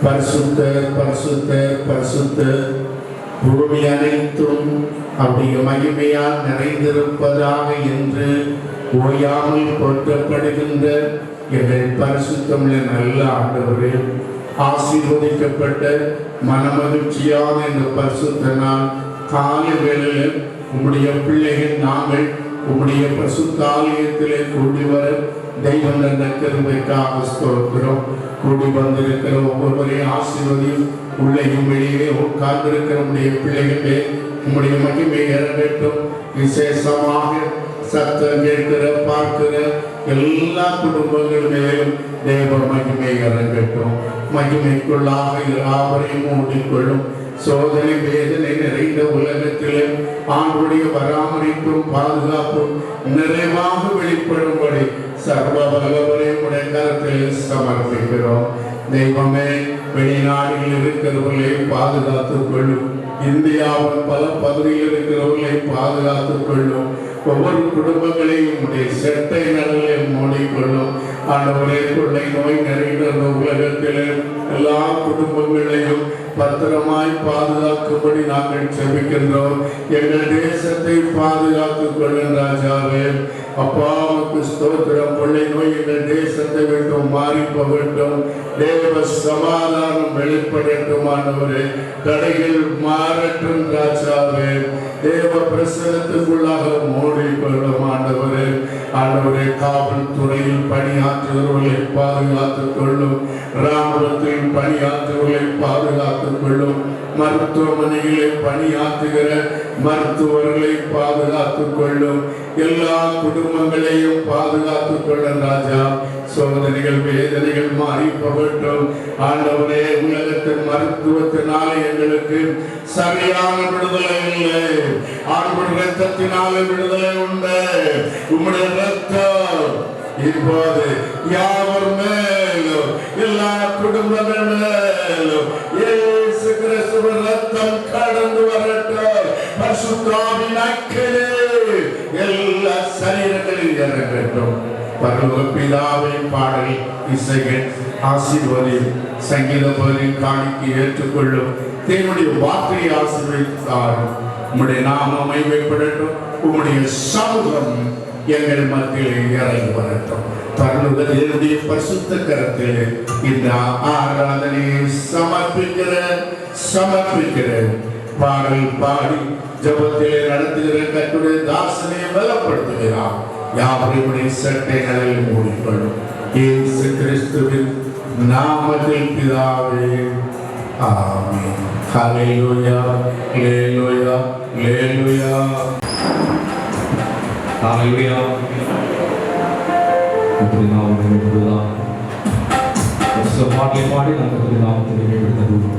பரிசுத்தர் பரிசுத்தர் பரிசுத்தர், பூமி அனைத்தும் அவருடைய மகிமையால் நிறைந்திருப்பதாக என்று ஓயாமல் போற்றப்படுகின்ற எங்கள் பரிசுத்தமுள்ள நல்ல ஆண்டவரே, ஆசீர்வதிக்கப்பட்ட மனமகிழ்ச்சியான இந்த பரிசுத்த நாள் காலை வேளையில் உம்முடைய பிள்ளைகள் நாங்கள் உம்முடைய பரிசுத்த ஆலயத்திலே கூடி வர தெய்வம் தந்த கிருபைக்காக ஸ்தோத்திரம். கூடி வந்திருக்கிற ஒவ்வொருவரையும் ஆசீர்வதியும். உள்ளேயும் வெளியே உட்கார்ந்திருக்கிற உடைய பிள்ளைகளே உம்முடைய மகிமை இறங்கட்டும். விசேஷமாக சத்தம் கேட்கிற பார்க்கிற எல்லா குடும்பங்கள் மேலும் தேவ மகிமை இறங்கட்டும். மகிமைக்குள்ளாக யாவரையும் மூடிக்கொள்ளும். சோதனை வேதனை நிறைந்த உலகத்திலே ஆண்டுடைய பராமரிப்பும் பாதுகாப்பும் நிறைவாக வெளிப்படும்படி சர்வ வல்லவரை உடைய கரத்தில் சமர்ப்பிக்கிறோம். தெய்வமே, வெளிநாடுகளில் இருக்கிறவர்களை பாதுகாத்துக் கொள்ளும். இந்தியாவின் பல பகுதியில் இருக்கிறவர்களை பாதுகாத்துக் கொள்ளும். ஒவ்வொரு குடும்பங்களையும் உடைய செட்டை நடுகளை மூடிக்கொள்ளும். ஆண்டவரே, கொள்ளை நோய் நிறைந்த உலகத்திலே எல்லா குடும்பங்களையும் பத்திரமாய் பாதுகாக்கும்படி நாங்கள் செபிக்கின்றோம். எங்கள் தேசத்தை பாதுகாத்துக் கொள்ளும் ராஜாவே. அப்பாவுக்கு ஸ்தோத்திரம். கொள்ளை நோய் எங்கள் தேசத்தை விட்டு மாறி போகட்டும். தேவ சமாதானம் வெளிப்படட்டும். ஆண்டவரே, தடைகள் மாறட்டும் ராஜாவே. தேவ பிரசனத்துக்குள்ளாக மூடிக்கொள்ளும். ஆண்டவரே, ஆண்டவரே, காவல்துறையில் பணியாற்றுவர்களை பாதுகாத்துக் கொள்ளும். இராணுவத்தில் பணியாற்றுவர்களை பாதுகாத்துக் கொள்ளும். மருத்துவமனைகளை பணியாற்றுகிற மருத்துவர்களை பாதுகாத்துக் கொள்ளும். எல்லா குடும்பங்களையும் பாதுகாத்துக் கொள்ளும் ராஜா. சோதனைகள் வேதனைகள் மாறி போகட்டும். ஆண்டவரே, உலகத்தின் மருத்துவத்தினாலே எங்களுக்கு சரியான விடுதலை இல்லை. ஆண்டவர் இரத்தத்தினாலே விடுதலை உண்டு. உம்முடைய இரத்தம் இப்போது யாவர் மேலும் எல்லா குடும்பங்கள் மேலும் இயேசு கிறிஸ்துவின் இரத்தம் கடந்து வரட்டும். பரிசுத்தாவின் அக்கினி எல்லா சரீரங்களில் இறங்கட்டும். பரலோக பிதாவை பாடல் இசைகள் ஆசீர்வதி சங்கீத பகுதியின் காணிக்கை ஏற்றுக்கொள்ளும். தேவனுடைய வார்த்தையை ஆசீர்வதித்தாரும். உம்முடைய நாமம் மகிமைப்படட்டும். உம்முடைய சமூகம் எங்கள் மத்தியில் இறங்கி வரட்டும். பரலோக தேவனுடைய பரிசுத்த கரத்தில் இந்த ஆராதனையை சமர்ப்பிக்கிறேன். பாடல் பாடி ஜபத்திலே நடத்துகிற கர்த்தருடைய தாசனை பலப்படுத்துகிறார். யாவரையுடைய சட்டைகளில் மூடிக்கொள்ளும். இயேசு கிறிஸ்துவின் நாமத்தில் பிதாவே, ஆமென். ஹல்லேலூயா, ஹல்லேலூயா, ஹல்லேலூயா, ஹல்லேலூயா. பாட்டை பாடி நாங்கள் நாமத்தை மேம்படுத்துவோம்.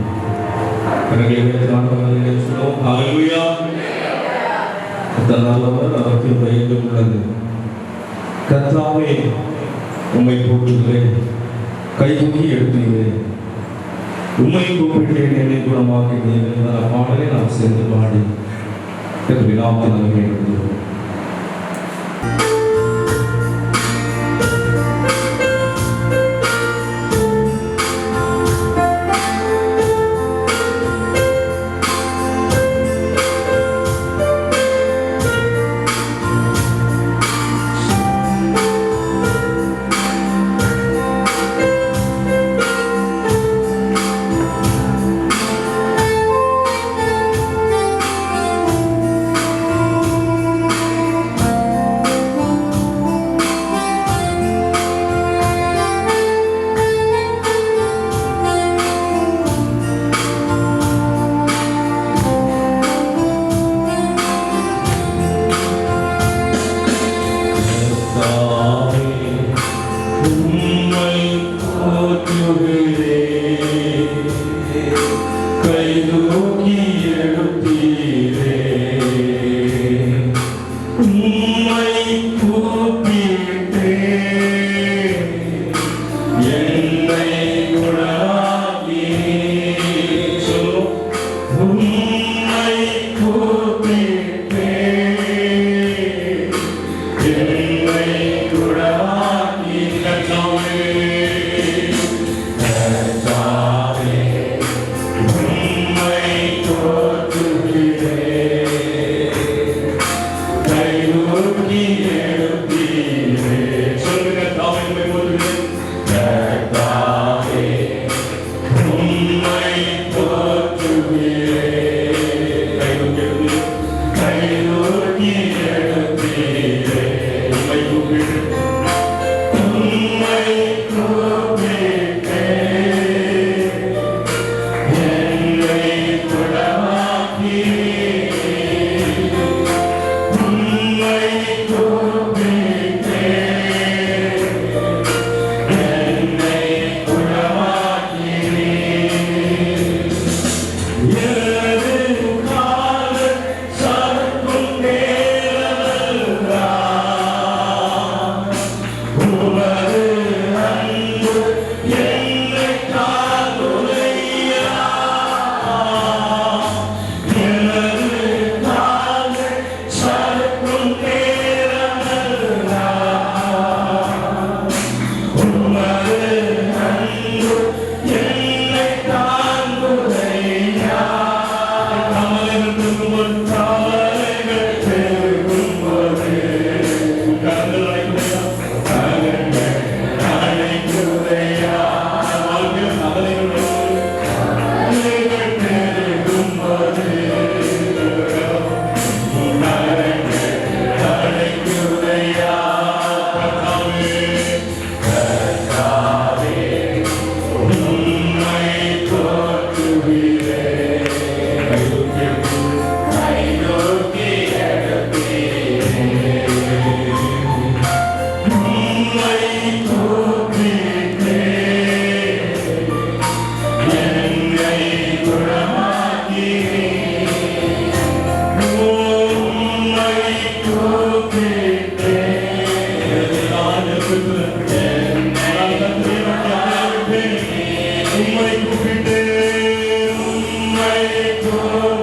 உள்ளது. கர்த்தாவே, உம்மை போற்றுகிறேன், கைதூக்கி எடுத்துகிறேன். உம்மை கூப்பிட்டேன், என்னை குணமாக்கினேன். பாடலை நாம் சேர்ந்து பாடி நாமத்தை நாங்கள் மேம்படுத்துவோம். Amen. Amen.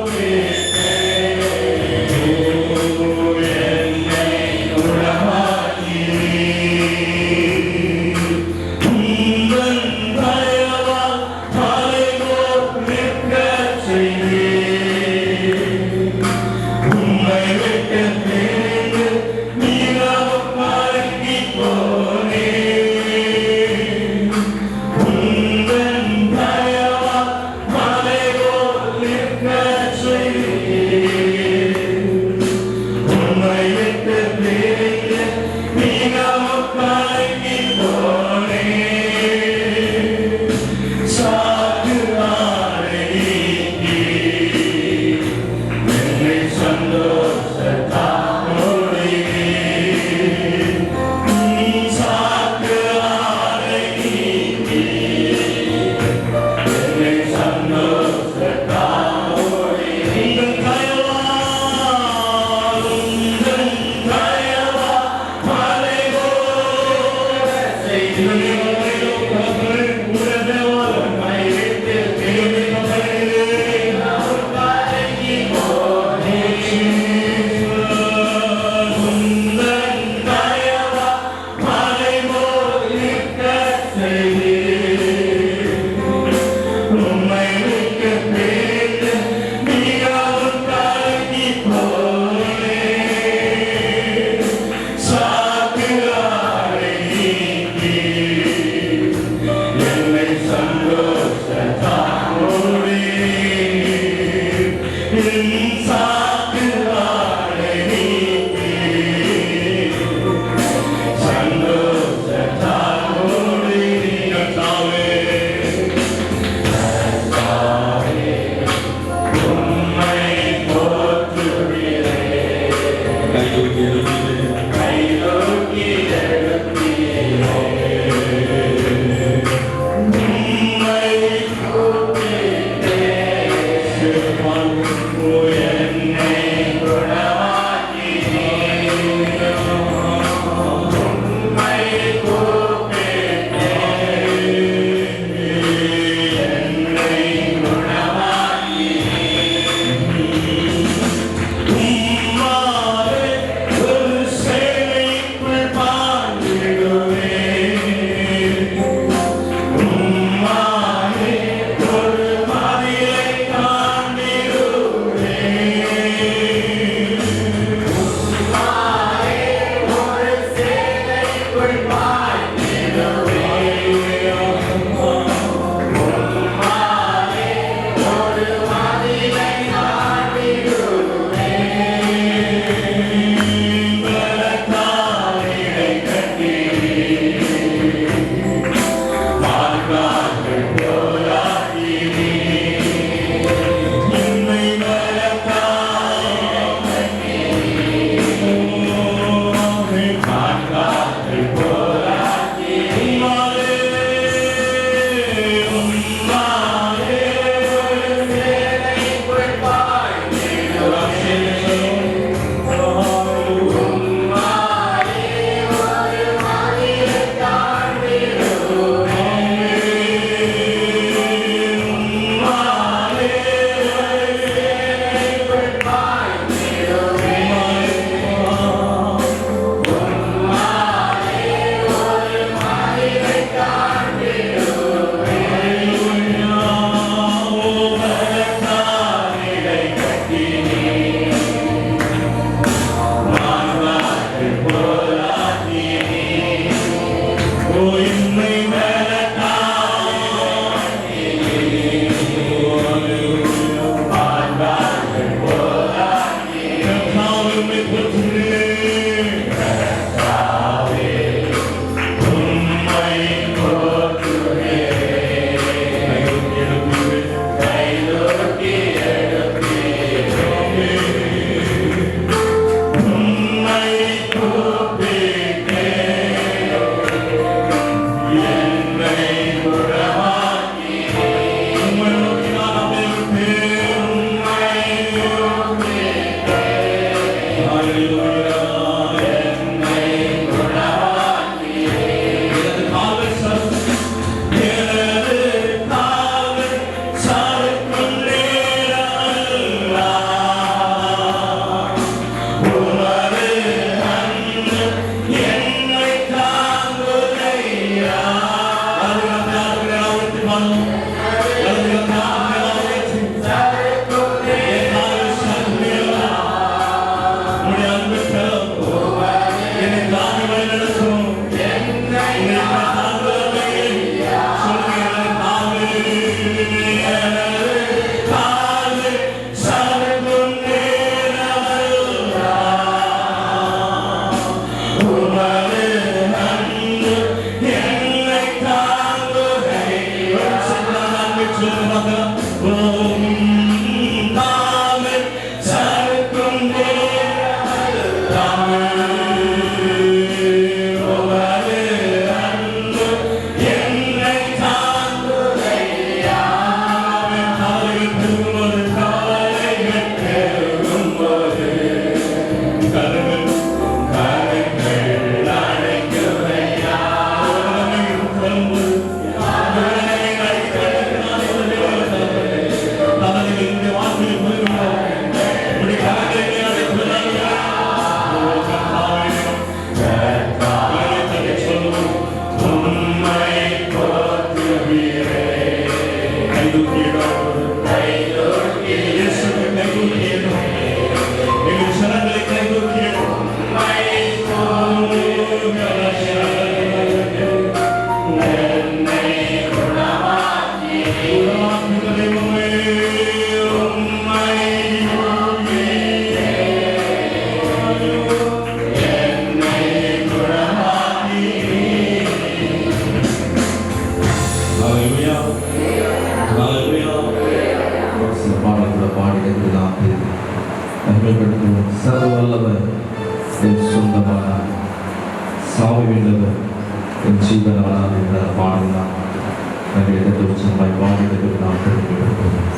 மகிமைப்படுத்துவோம். சர்வ வல்லவர் என் சொந்தமானார், சாமி வென்றவர் என் ஜீவனானார் என்ற பாடலாம் நன்றி உற்சவமாய் பாடியதற்கு நாம் பெருமைப்படுத்துவோம்.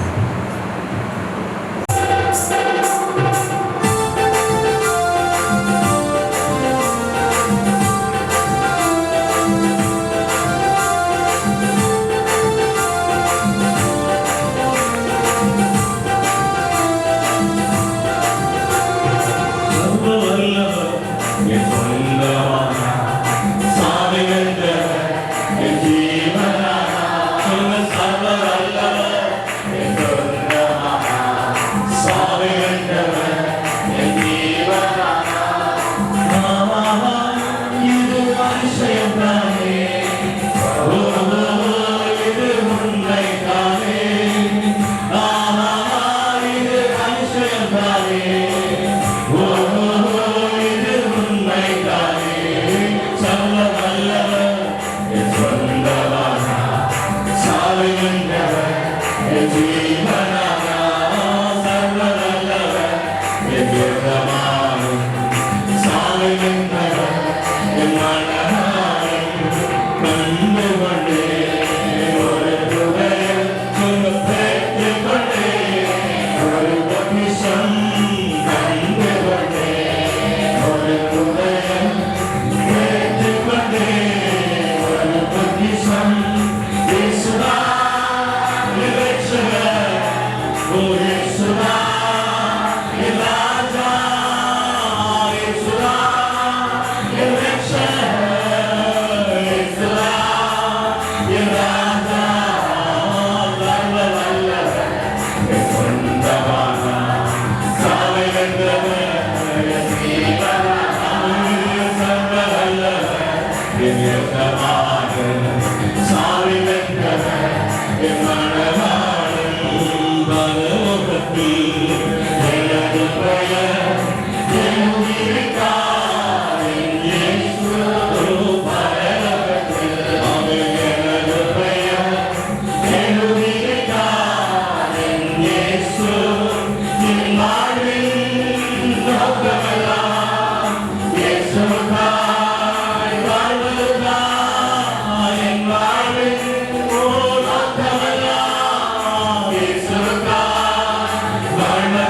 வாழ்வ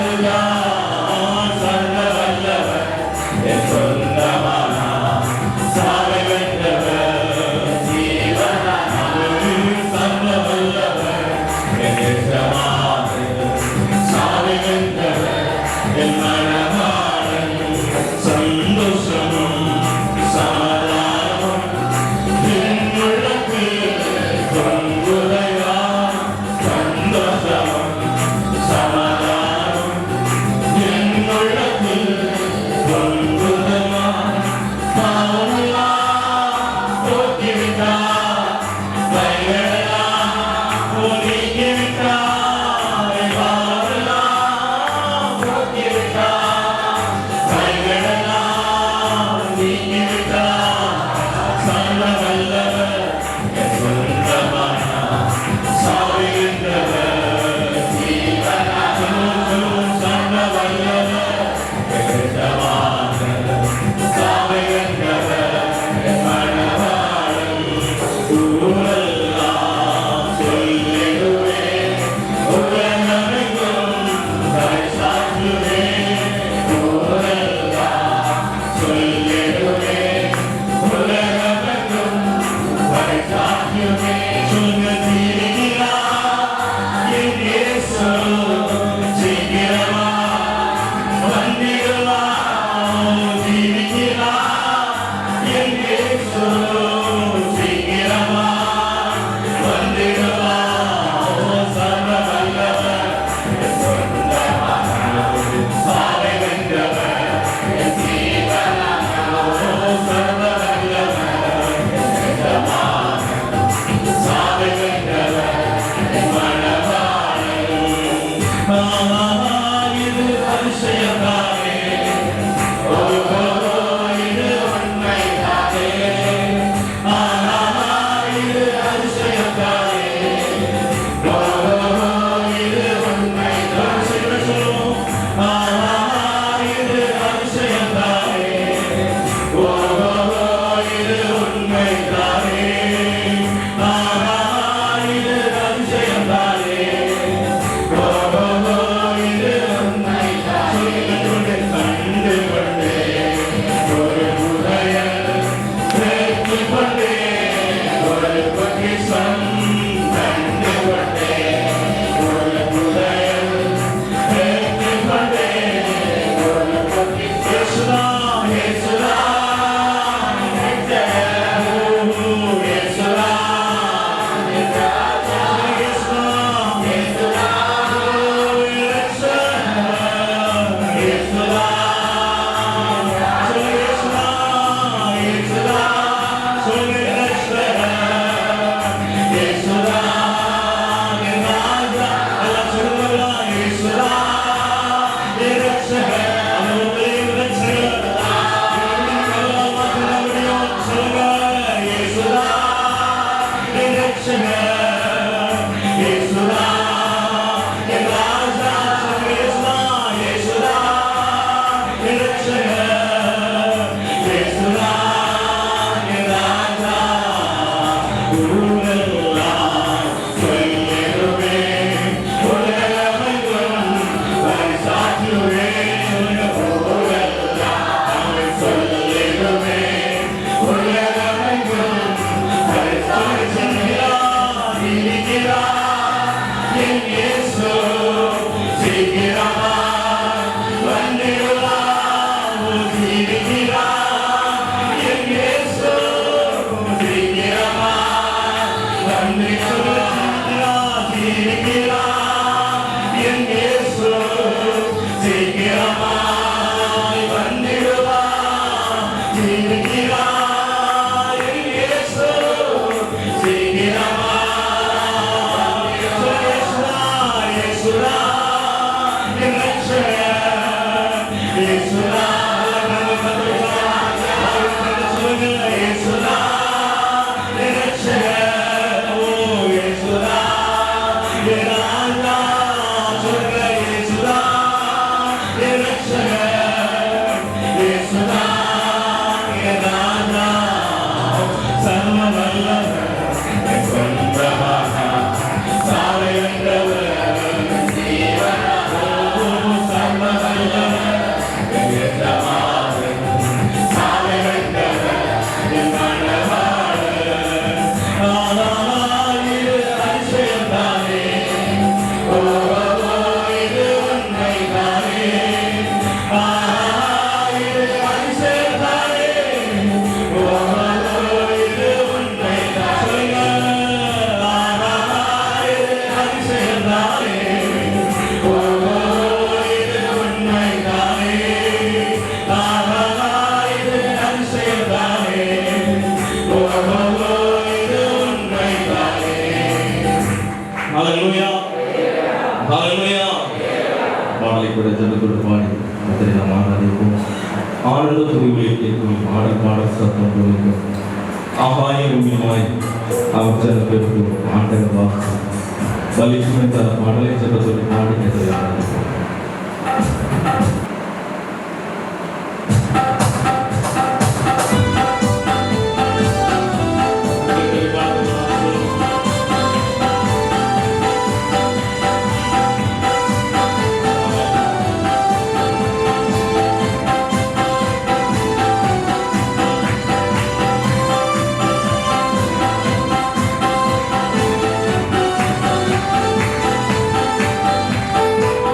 என் இயேசு சீக்கிரமாய் வந்திடுவார். இருக்கிறார் என் இயேசு சீக்கிரமாய். இயேசுரா என் ரட்சகர். இயேசுரா இயேசுரா என் ரட்சகர். ஓ இயேசுரா என் ராஜா. சொல்லுங்க இயேசுரா என் ரட்சகர். இயேசுரா என் ராஜா. சர்வ வல்லவர் என் சொந்த மகா. சாலை வென்றவர் ஜீவனாகும். சர்வ வல்லவர் என் எஜமானன். சாலை வென்றவர் என் மணவாளன். இது அதிசயம்தானே. ஓ இது உண்மைதானே. இது அதிசயம்தானே. ஓ இது உண்மைதானே. இது அதிசயம்தானே. ஓ இது உண்மைதானே. இது அதிசயம்தானே. ஓ இது உண்மைதானே. ஹல்லேலூயா ஹல்லேலூயா. பாடலை கூட ஜெபத்தோடு பாடி கர்த்தரை நாம் ஆராதிப்போம். ஆனந்த துதிகளை கேட்கும் பாடல் சத்தம் கொடுக்கும். ஆகாயம் உண்மையாய் அவர் ஜனத்திற்கு ஆண்டவர் வாக்கு பலிஷ்மை தர பாடலை ஜெபத்தோடு பாடி கர்த்தரை ஆராதிப்போம். Thank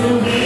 Thank you.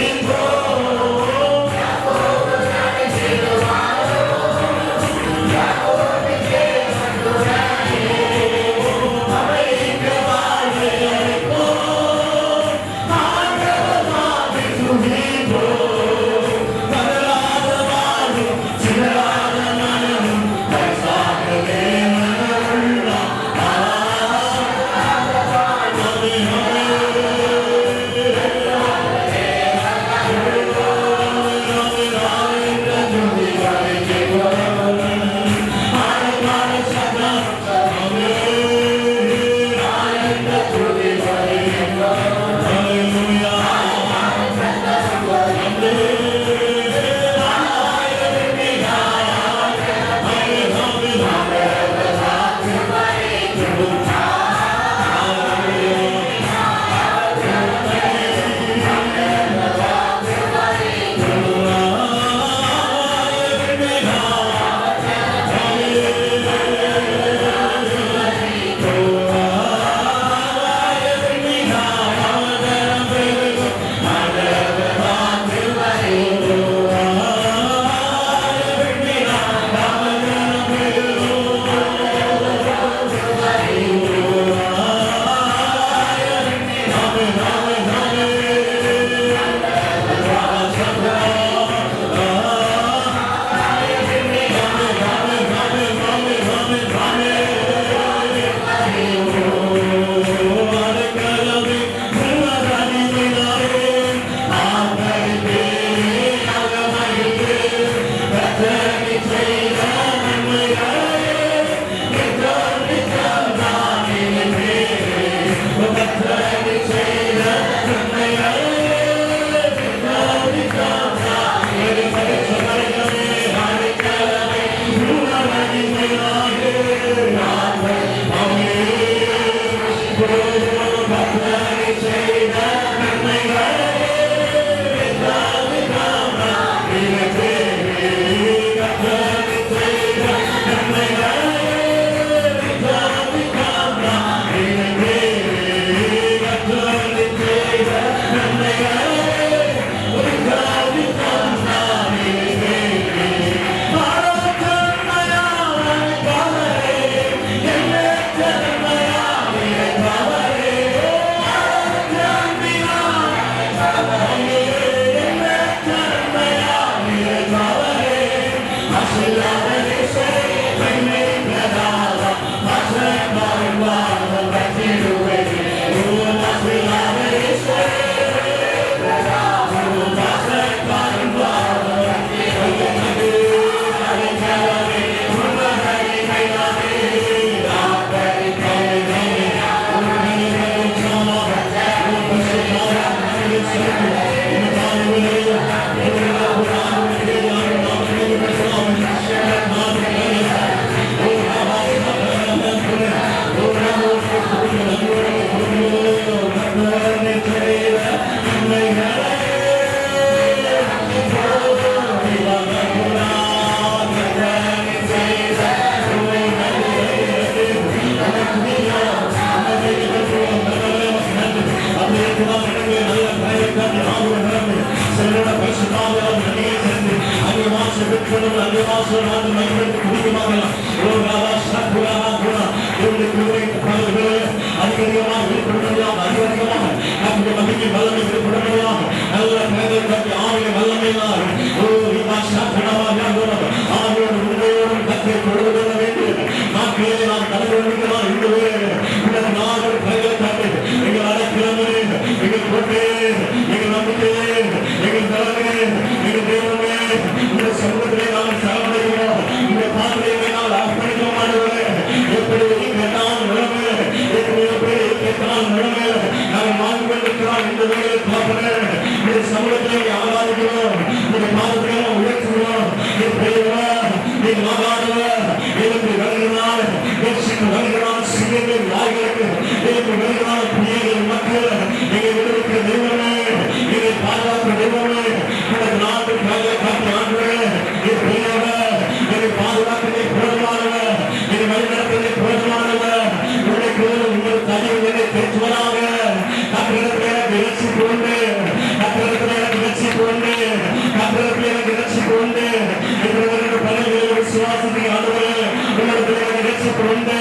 உண்டு.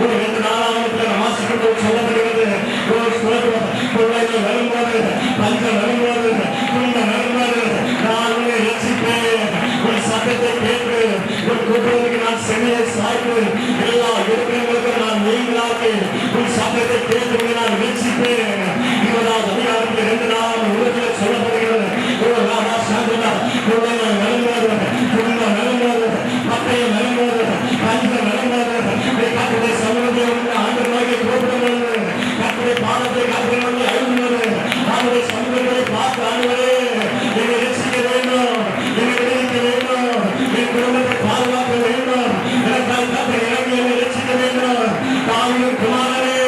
ஒரு 2 நாளாக வாசிக்க சொல்லப்படுகிறது. பிள்ளைகள் வரும்போது, பஞ்சம் வரும்போது, துன்பம் வரும்போது நான் உன்னை ரட்சிப்பேன். உன் சத்தத்தை கேட்டு உன் கூட்டுறதுக்கு நான் சென்னையை சாய்த்து எல்லா இருக்கிறவங்களுக்கும் நான் நீங்களாக்கி உன் சத்தத்தை கேட்டு நான் ரட்சிப்பேன். 20வது அதிகாரத்தில் 2 நாள் உலகத்தில் சொல்லப்படுகிறது. ஒரு ராமா சாந்தனா பிள்ளைகள் வரும்போது, துன்பம் வரும்போது, பட்டயம் வரும்போது, பஞ்சம் வரும்போது கட்டுரை சமூகத்தை ஆண்டு நோக்கி கூப்பிடும்போது கட்டுரை பாடத்தை கட்டுரை நோக்கி அழும்போது அவருடைய சமூகத்தை பார்த்து ஆண்டுகளே என்னை ரட்சிக்க வேண்டும், என்னை விடுவிக்க வேண்டும், என் குடும்பத்தை பாதுகாக்க வேண்டும், எனக்காக கற்று இறங்கி என்னை ரட்சிக்க வேண்டும். தாயின் குமாரனே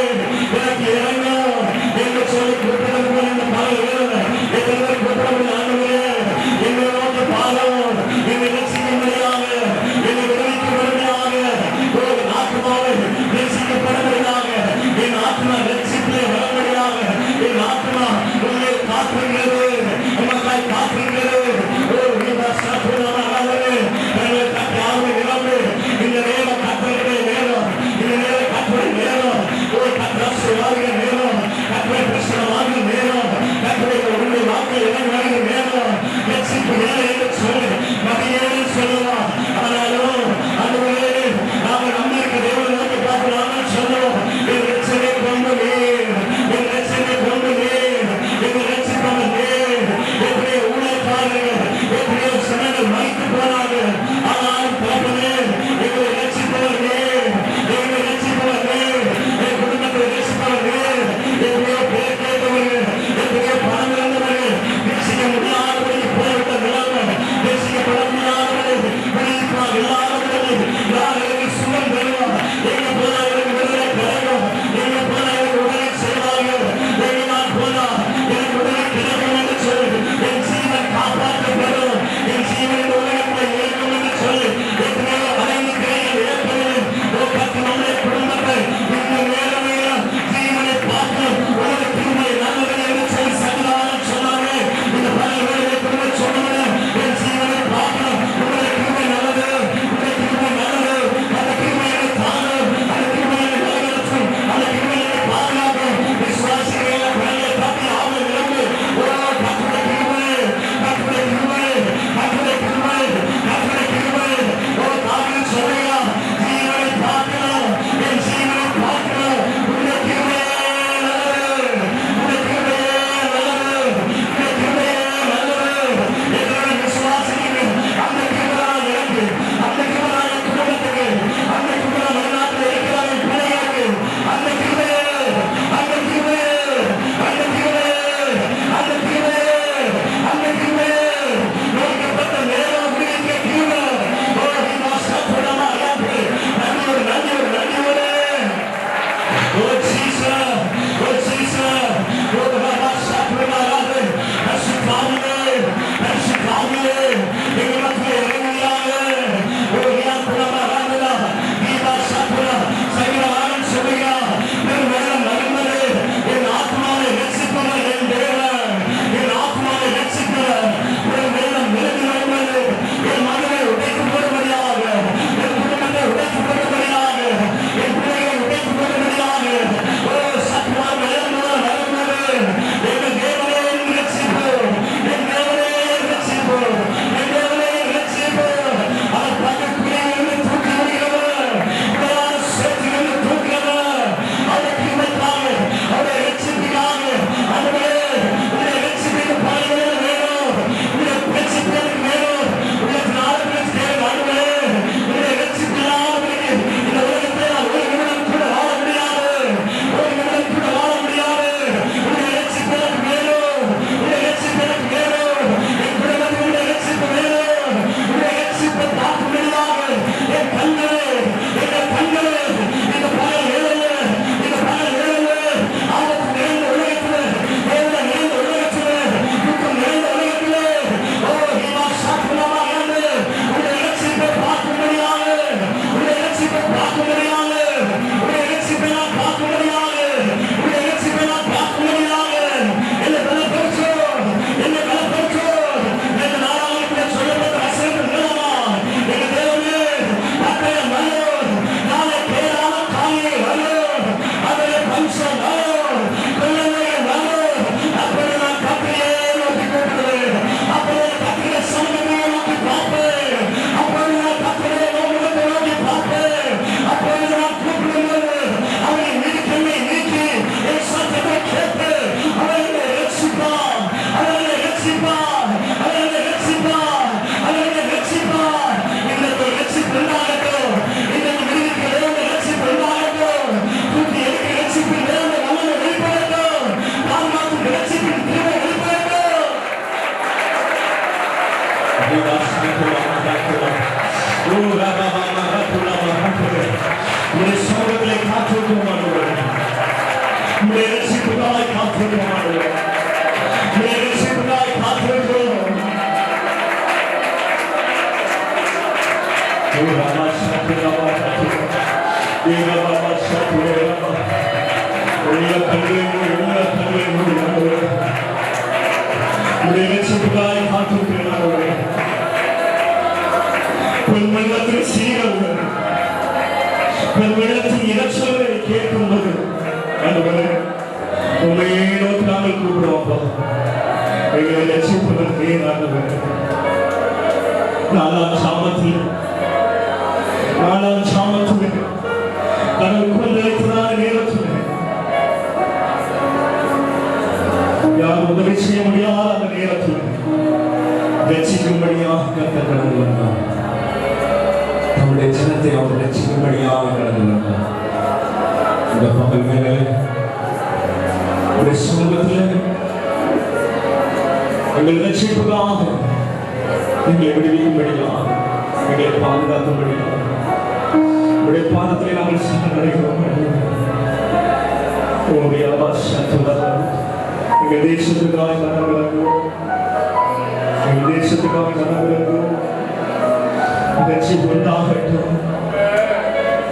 எனக்கு இறங்கும் என்று சொல்லி கூப்பிடுவது போல இந்த பாடல்கள் எத்தனை கூப்பிடக்கூடிய ஆண்டுகளே என்னை நோக்கி பாடம் என்னை ரட்சிக்கும்படியாக என்னை விடுவிக்கும்படியாக ஒரு ஆத்மாவை ரட்சிக்கப்படும்படியாக என் ஆத்மா ரட்சிப்பை வரம்படியாக என் ஆத்மா உங்களை காத்துகிறது. சமூகத்திலே காத்திருக்கிறோம் ஆண்டவரே. உம்முடைய ரட்சிப்புக்காக காத்திருக்கிறோம் ஆண்டவரே. உம்முடைய ரட்சிப்புக்காக காத்திருக்கிறோம். பெண்மணிடத்தில் சீரர்கள் பெண்மணிடத்தில் இனச்சொல்லை கேட்கும்போது உண்மையை நோக்கி நாங்கள் கூப்பிடுவோம். எங்களை ரட்சிப்பதற்கே நாங்கள் நாலாம் சாமத்தில் கடவுள் கொண்டிருக்கிறார் நேரத்தில் யார் உதவி செய்ய முடியாத அந்த நேரத்தில் ரட்சிக்கும்படியாக கர்த்தர் கடந்து வந்தார். நம்முடைய ஜனத்தை அவர் ரட்சிக்கும்படியாக கடந்து வந்தார். இந்த பகல் மேலே ஒரு சமூகத்தில் எங்கள் ரட்சிப்புக்காக எங்களை விடுவிக்கும்படியாக எங்களை பாதுகாக்கும்படியாக உடைய பாதத்திலே நாங்கள் சரணடைகிறோம். எங்கள் தேசத்துக்காக கனவிலங்குவோம். எங்கள் தேசத்துக்காக கனவிலங்குவோம். ரட்சிப்பு உண்டாகட்டும்.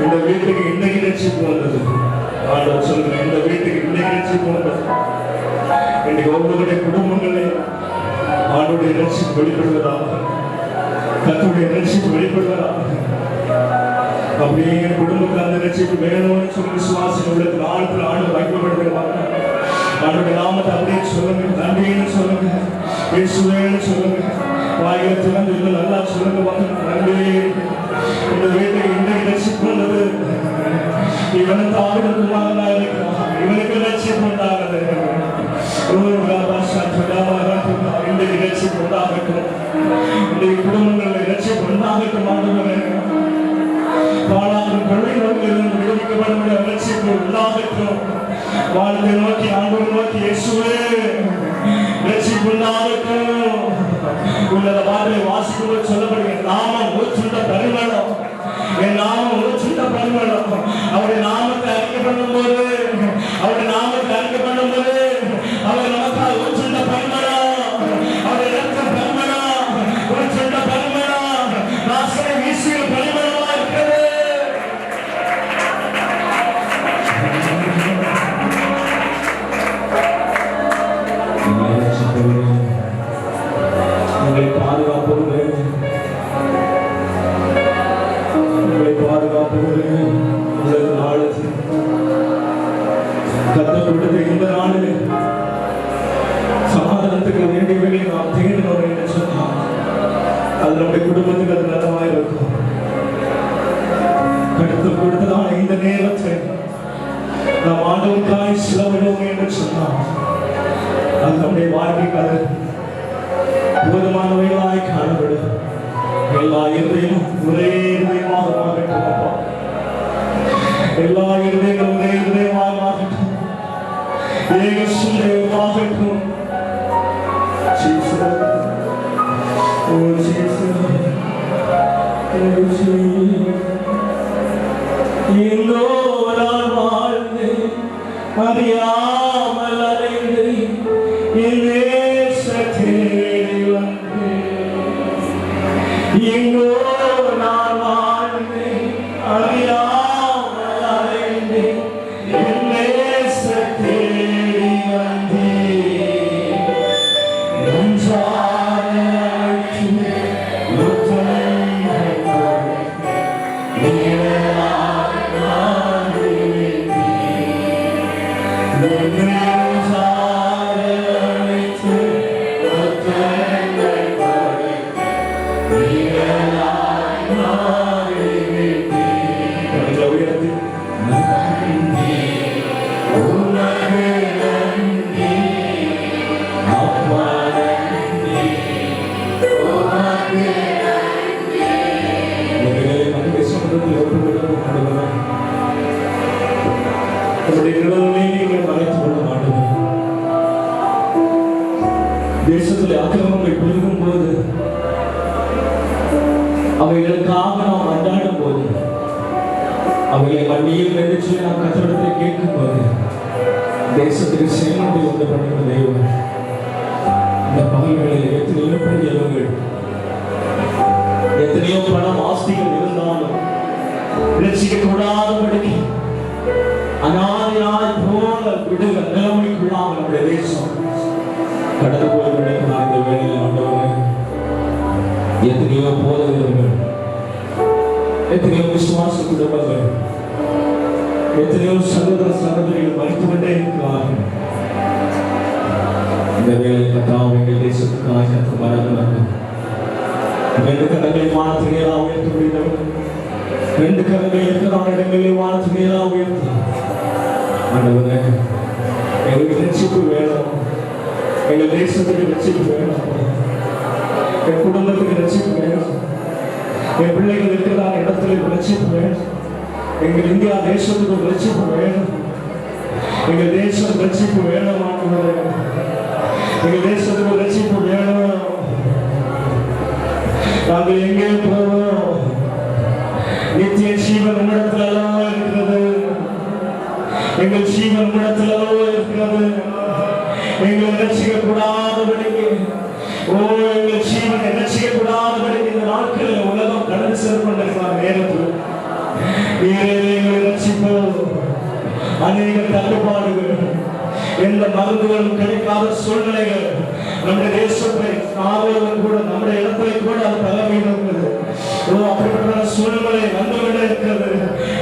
இந்த வீட்டுக்கு இன்னைக்கு ரட்சிப்பு வந்தது. ஆண்டவர் சொல்லுங்க, இந்த வீட்டுக்கு இன்னைக்கு ரட்சிப்பு வந்தது. இன்னைக்கு ஒவ்வொருடைய குடும்பங்களே ஆண்டுடைய ரட்சிப்பு வெளிப்படுவதாக, கர்த்தருடைய ரட்சிப்பு வெளிப்படுவதாக. அப்படியே என் குடும்பத்தில் அந்த ரட்சிப்பு வேணும்னு சொல்லி விசுவாசிகள் உள்ளத்தில் ஆழத்தில் ஆண்டு வைக்கப்படுகிறாங்க. அவருடைய நாமத்தை அப்படியே சொல்லுங்க, நன்றின்னு சொல்லுங்க, இயேசுவேன்னு சொல்லுங்க, வாயில திறந்து இன்னும் நல்லா சொல்லுங்க. நன்றி, இந்த வீட்டுக்கு இன்னைக்கு ரட்சிப்பு வந்தது. இவனுக்கு ஆவிடமாக இருக்கிறான், இவனுக்கு ரட்சிப்பு உண்டாகுது. இன்றைக்கு ரட்சிப்பு உண்டாகட்டும். இன்றைக்கு குடும்பங்களில் ரட்சிப்பு உண்டாகட்டும். ஆண்டவரே, பாலாகும் கொள்ளையிலிருந்து விடுவிக்கப்படும் ரட்சிப்பு உண்டாகட்டும். வாழ்க்கை நோக்கி ஆண்டவரை நோக்கி இயேசுவே ரட்சிப்பு உண்டாகட்டும். உன்னத வார்த்தை வாசிக்கும்போது சொல்லப்படுகிற நாமம் ஊற்றுண்ட பரிமளம், என் நாமம் ஊற்றுண்ட பரிமளம். அவருடைய நாமத்தை அறிக்கை பண்ணும்போது, அவருடைய நாமத்தை அறிக்கை பண்ணும்போது அவர் நமக்காக ஊற்றுண்ட பரிமளம், அவருடைய ரத்த பரிமளம், ஊற்றுண்ட பரிமளம், நாசனை வீசிய பரிமளமா இருக்கிறது. உங்களை பாதுகாப்போடு உங்களது நாளத்தில் கர்த்தர் கொடுத்த இந்த நாளில் சமாதானத்துக்கு வேண்டியவர்களை நாம் தேடினோம் என்று சொன்னால் அது நம்முடைய குடும்பத்துக்கு அது நலமாக இருக்கும். கர்த்தர் கொடுத்ததான இந்த நேரத்தை நாம் ஆண்டவருக்காய் செலவிடுவோம் என்று சொன்னால் அது நம்முடைய வாழ்க்கைக்கு அது போதுமானவைகளாய் காணப்படும். எல்லா இருதயமும் ஒரே இருதயமாக மாறட்டும். அப்பா, எல்லா இருதயங்களும் ஒரே இருதயமாக மாறட்டும். ஏக சிந்தையாகட்டும். எங்கோ நான் வாழ்ந்து அறியாமல் அடைந்து என் தேசத்தேடி வந்தேன். எங்கோ நான் வாழ்ந்து அறியாமல் அடைந்து என் தேசத்தேடி வந்தேன். தேசத்தில் ஆக்கிரமங்கள் பெருகும் போது அவைகளுக்காக நாம் அன்றாடும் போது, அவைகளை மண்டியில் என்று சொல்லி நாம் கத்தரிடத்தில் கேட்கும் போது, தேசத்துக்கு சேமத்தை உண்டு பண்ணுகிற தெய்வம் இந்த பகல்களில் எத்தனையோ பணிகள், எத்தனையோ பணம் ஆஸ்திகள் இருந்தாலும் ரசிக்க கூடாதபடி அனாதையாய் போல விடுக நிலைமைக்குள்ளாக நம்முடைய தேசம் கடந்து போய் கொண்டிருக்கிறார். இந்த வேளையில் ஆண்டவரே, எத்தனையோ போதகர்கள், எத்தனையோ விசுவாச குடும்பங்கள், எத்தனையோ சகோதர சகோதரிகள் மறித்து கொண்டே இருக்கிறார்கள். இந்த வேளையில் கர்த்தாவே, எங்கள் தேசத்துக்காக மறக்கிறார்கள். 2 கரங்களை வானத்துக்கு நேராக உயர்த்த முடிந்தவர், 2 கரங்களை இருக்கிற இடங்களில் வானத்துக்கு நேராக உயர்த்தி, ஆண்டவரே, எங்களுக்கு ரட்சிப்பு வேணும், எங்கள் தேசத்துக்கு ரட்சிப்பு வேணும், என் குடும்பத்துக்கு ரட்சிப்பு வேணும், என் பிள்ளைகள் இருக்கிற இடத்துல ரட்சிப்பு வேணும், எங்கள் இந்தியா தேசத்துக்கு ரட்சிப்பு வேணும், எங்கள் தேசம் ரட்சிப்பு வேணும், ஆண்டவரே, எங்கள் தேசத்துக்கு ரட்சிப்பு வேணும். நாங்கள் எங்கே போவோம்? நித்திய ஜீவன் உம்மிடத்தில் அல்லவா இருக்கிறது. எங்கள் ஜீவன் உம்மிடத்தில் அல்லவா இருக்கிறது. எங்களை ரட்சிக்க கூடாதபடிக்கு, எங்கள் ஜீவனை ரட்சிக்க கூடாதபடிக்கு இந்த நாட்களில் உலகம் கடந்து சென்று கொண்டிருக்கிற நேரத்தில் எங்களை ரட்சிப்போம். அநேக தட்டுப்பாடுகள், எந்த மருந்துகளும் கிடைக்காத சூழ்நிலைகள் நம்முடைய தேசத்தை காவலர்கள் கூட நம்முடைய இடத்துல கூட அது தலைமையிடுகிறது. அப்படிப்பட்ட சூழ்நிலை வந்துவிட இருக்கிறது.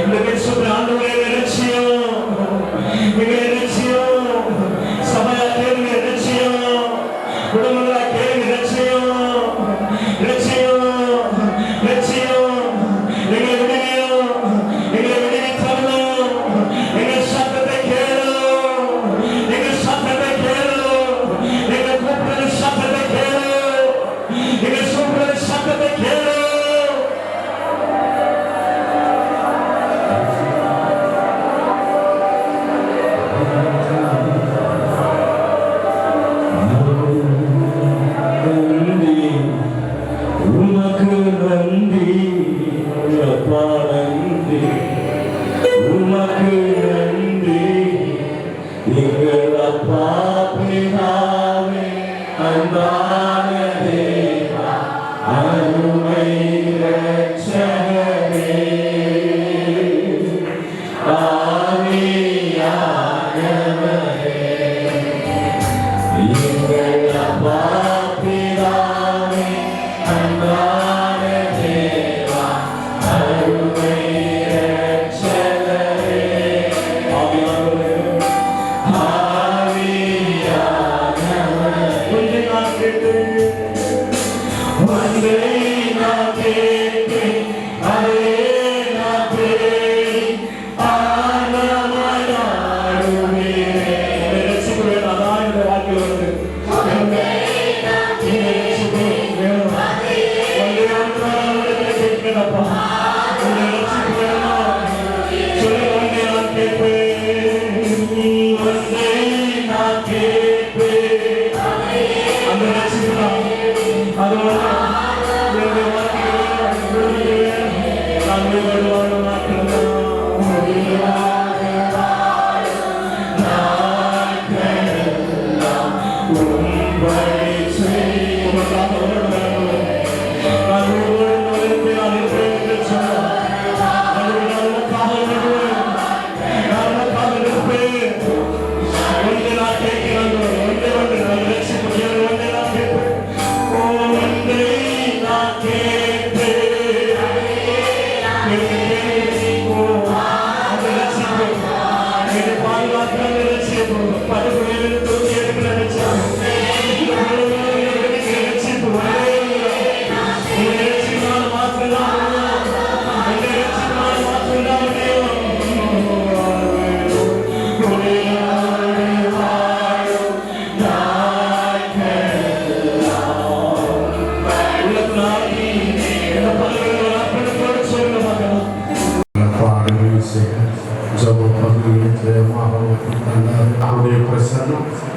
இந்த தேசத்தை ஆண்டவரே லட்சியம், எங்களை லட்சியம், சபையா கேள்வி லட்சியம், குடும்பங்களா கேள்வி லட்சியம், லட்சியம், லட்சியம், எங்களை விடுவியும், எங்களை விடுவித்தரணும், எங்கள் சத்தத்தை கேளும், எங்கள் சத்தத்தை கேளும், எங்கள் கூப்பிடுற சத்தத்தை கேளும், எங்கள் கூப்பிடுற சத்தத்தை கேளும்.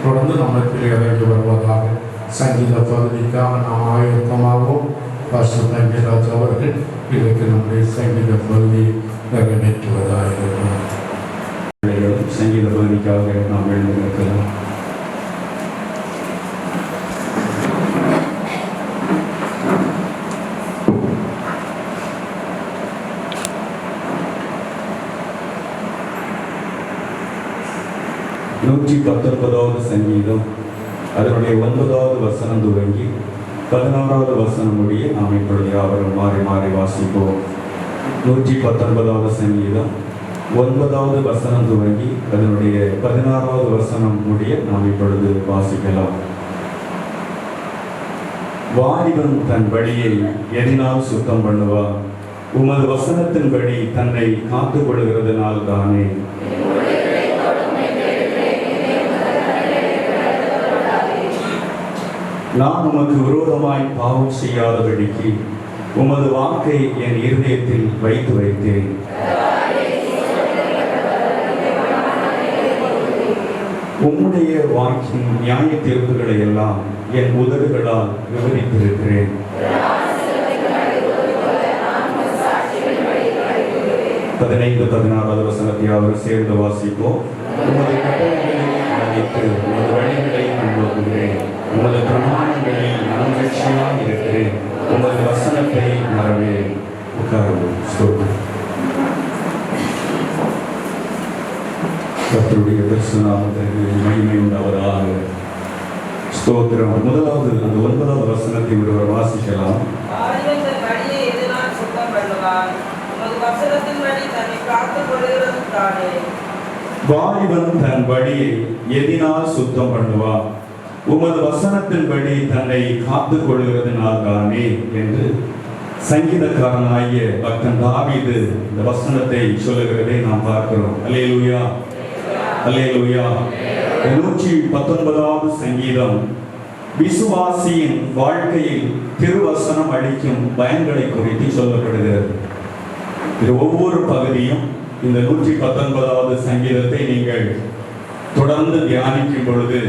தொடர்ந்து நம்மளுக்கு இறங்கி வருவதாக சங்கீத பகுதிக்காக நாம் ஆயத்தமாகவும் பாஸ்டர் தங்கராஜ் அவர்கள் இதற்கு நம்முடைய சங்கீத பகுதியை நிறைவேற்றுவதாக இருக்கிறார். சங்கீத பகுதிக்காக நாம் எழுந்திருக்கலாம். நூற்றி 19வது சங்கீதம் அதனுடைய 9வது வசனம் துவங்கி 11வது வசனம் முடிய நாம் இப்பொழுது யாவரும் மாறி மாறி வாசிப்போம். 119வது சங்கீதம் 9வது வசனம் துவங்கி அதனுடைய 16வது வசனம் முடிய நாம் இப்பொழுது வாசிக்கலாம். வாலிபன் தன் வழியை எதினால் சுத்தம் பண்ணுவான், உமது வசனத்தின்படி தன்னை காத்துக் கொள்கிறதுனால் தானே. நான் உமக்கு விரோதமாய் பாவம் செய்யாதபடிக்கு உமது வாக்கை என் இருதயத்தில் வைத்து வைத்தேன். உம்முடைய வாக்கின் நியாய தீர்ப்புகளை எல்லாம் என் உதடுகளால் விவரித்திருக்கிறேன். 15-16வது வசனத்தை அவர் சேர்ந்து வாசிப்போம். உமது கட்டளைகளை மதித்து உமது வழிகளை கண்டோக்குகிறேன், உமது பிரமாணங்களில் நான் ரட்சியாக இருக்கிறேன், உமது வசனத்தை மறவேன். உட்காருவோம். கர்த்தருடைய பரிசுநாமத்திற்கு மகிமை உண்டாவதாக. ஸ்தோத்திரம். முதலாவது அந்த 9வது வசனத்தை ஒருவர் வாசிக்கலாம். வாலிபன் தன் வழியை எதினால் சுத்தம் பண்ணுவான், உமது வசனத்தின்படி தன்னை காத்துக் கொள்கிறதுனால் தானே என்று சங்கீதக்காரனாகிய பக்தன் தாவீது இந்த வசனத்தை சொல்லுகிறதை நாம் பார்க்கிறோம். அல்லேலூயா, அல்லேலூயா. 119வது சங்கீதம் விசுவாசியின் வாழ்க்கையில் திருவசனம் அளிக்கும் பயன்களை குறித்து சொல்லப்படுகிறது. இது ஒவ்வொரு பகுதியும் இந்த 119வது சங்கீதத்தை நீங்கள் தொடர்ந்து தியானிக்கும் பொழுது,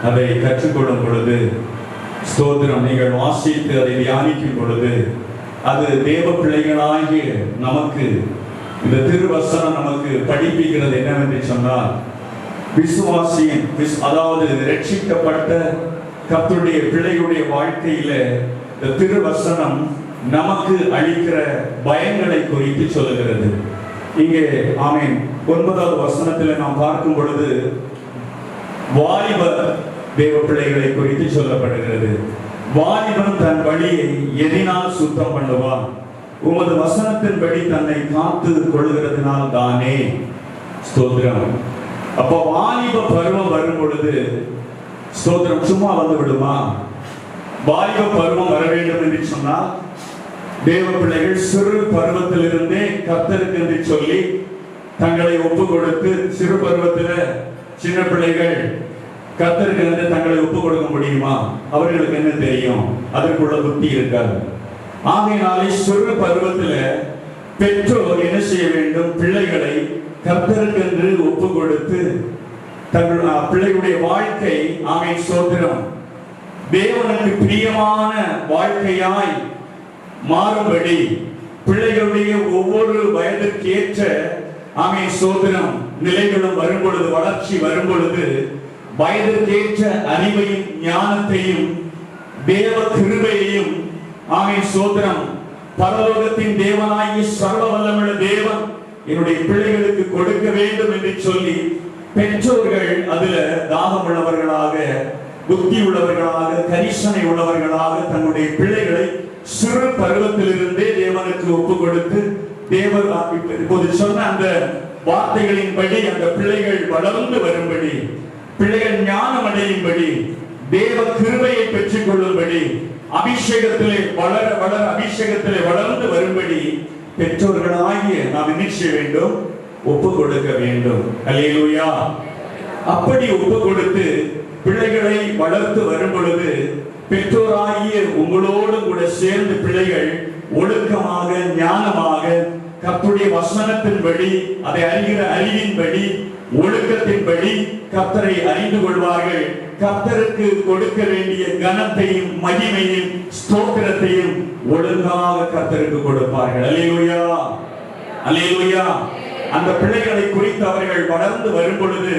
அதை கற்றுக்கொள்ளும் பொழுது, ஸ்தோத்திரம், நீங்கள் வாசித்து அதை தியானிக்கும் பொழுது, அது தேவ பிள்ளைகளாகிய நமக்கு இந்த திருவசனம் நமக்கு படிப்பிக்கிறது என்னவென்று சொன்னால், விசுவாசியின் அதாவது ரட்சிக்கப்பட்ட கர்த்தருடைய பிள்ளைகளுடைய வாழ்க்கையில இந்த திருவசனம் நமக்கு அளிக்கிற பயன்களை குறித்து சொல்லுகிறது. இங்கே ஆமென் 9வது வசனத்தில் நாம் பார்க்கும் பொழுது வாலிப தேவ பிள்ளைகளை குறித்து சொல்லப்படுகிறது. வாலிபன் தன் வழியை எதினால் சுத்தம் பண்ணுவான், உமது வசனத்தின்படி தன்னை காத்து கொள்கிறதுனால் தானே. ஸ்தோத்திரம். அப்போ வாலிப பருவம் வரும் பொழுது, ஸ்தோத்திரம், சும்மா வந்து விடுமா? வாலிப பருவம் வர வேண்டும் என்று சொன்னால் தேவ பிள்ளைகள் சிறு பருவத்திலிருந்தே கர்த்தருக்கு என்று சொல்லி தங்களை ஒப்பு கொடுத்து, சிறு பருவத்தில் சின்ன பிள்ளைகள் கர்த்தருக்கு என்று தங்களை ஒப்பு கொடுக்க முடியுமா? அவர்களுக்கு என்ன தெரியும்? அதற்குள்ள புத்தி இருக்காது. ஆகையினாலே சிறு பருவத்தில் பெற்றோர் என்ன செய்ய வேண்டும்? பிள்ளைகளை கர்த்தருக்கு என்று ஒப்பு கொடுத்து தங்கள் பிள்ளைகளுடைய வாழ்க்கை ஆமென் ஸ்தோத்திரம் தேவனுக்கு பிரியமான வாழ்க்கையாய் மாறும்படி பிள்ளைகளுடைய ஒவ்வொரு வயதிற்கு ஏற்ற ஆமென் ஸ்தோத்திரம் நிலைகளும் வரும் பொழுது, வளர்ச்சி வரும் பொழுது, வயதிற்கேற்ற அறிவையும் ஞானத்தையும் தேவ கிருபையையும் ஆமென் ஸ்தோத்திரம் பரலோகத்தின் தேவனாகிய சர்வ வல்லமையுள்ள தேவன் என்னுடைய பிள்ளைகளுக்கு கொடுக்க வேண்டும் என்று சொல்லி பெற்றோர்கள் அதுல தாகம் உள்ளவர்களாக, புத்தி உள்ளவர்களாக, கரிசனை உள்ளவர்களாக தன்னுடைய பிள்ளைகளை சிறு பருவத்திலிருந்தே தேவனுக்கு ஒப்பு கொடுத்து, தேவர் இப்போது சொன்ன அந்த வார்த்தைகளின்படி அந்த பிள்ளைகள் வளர்ந்து வரும்படி, பிள்ளைகள் ஞானம் அடையும்படி, தேவ கிருபையை பெற்றுக் கொள்ளும்படி, அபிஷேகத்திலே வளர வளர அபிஷேகத்திலே வளர்ந்து வரும்படி பெற்றோர்களாகிய நாம் என்ன செய்ய வேண்டும்? ஒப்பு கொடுக்க வேண்டும். அல்லேலூயா. அப்படி ஒப்பு கொடுத்து பிள்ளைகளை வளர்த்து வரும் பொழுது பெற்றோராகிய உங்களோடு கூட சேர்ந்து பிள்ளைகள் ஒழுக்கமாக, ஞானமாக, கர்த்தருடைய வசனத்தின்படி, அதை அறிகிற அறிவின்படி, ஒழுக்கத்தின்படி கர்த்தரை அறிந்து கொள்வார்கள். கர்த்தருக்கு கொடுக்க வேண்டிய கனத்தையும் மகிமையும் ஸ்தோத்திரத்தையும் ஒழுங்காக கர்த்தருக்கு கொடுப்பார்கள். அல்லேலூயா, அல்லேலூயா. அந்த பிள்ளைகளை குறித்து அவர்கள் வளர்ந்து வரும் பொழுது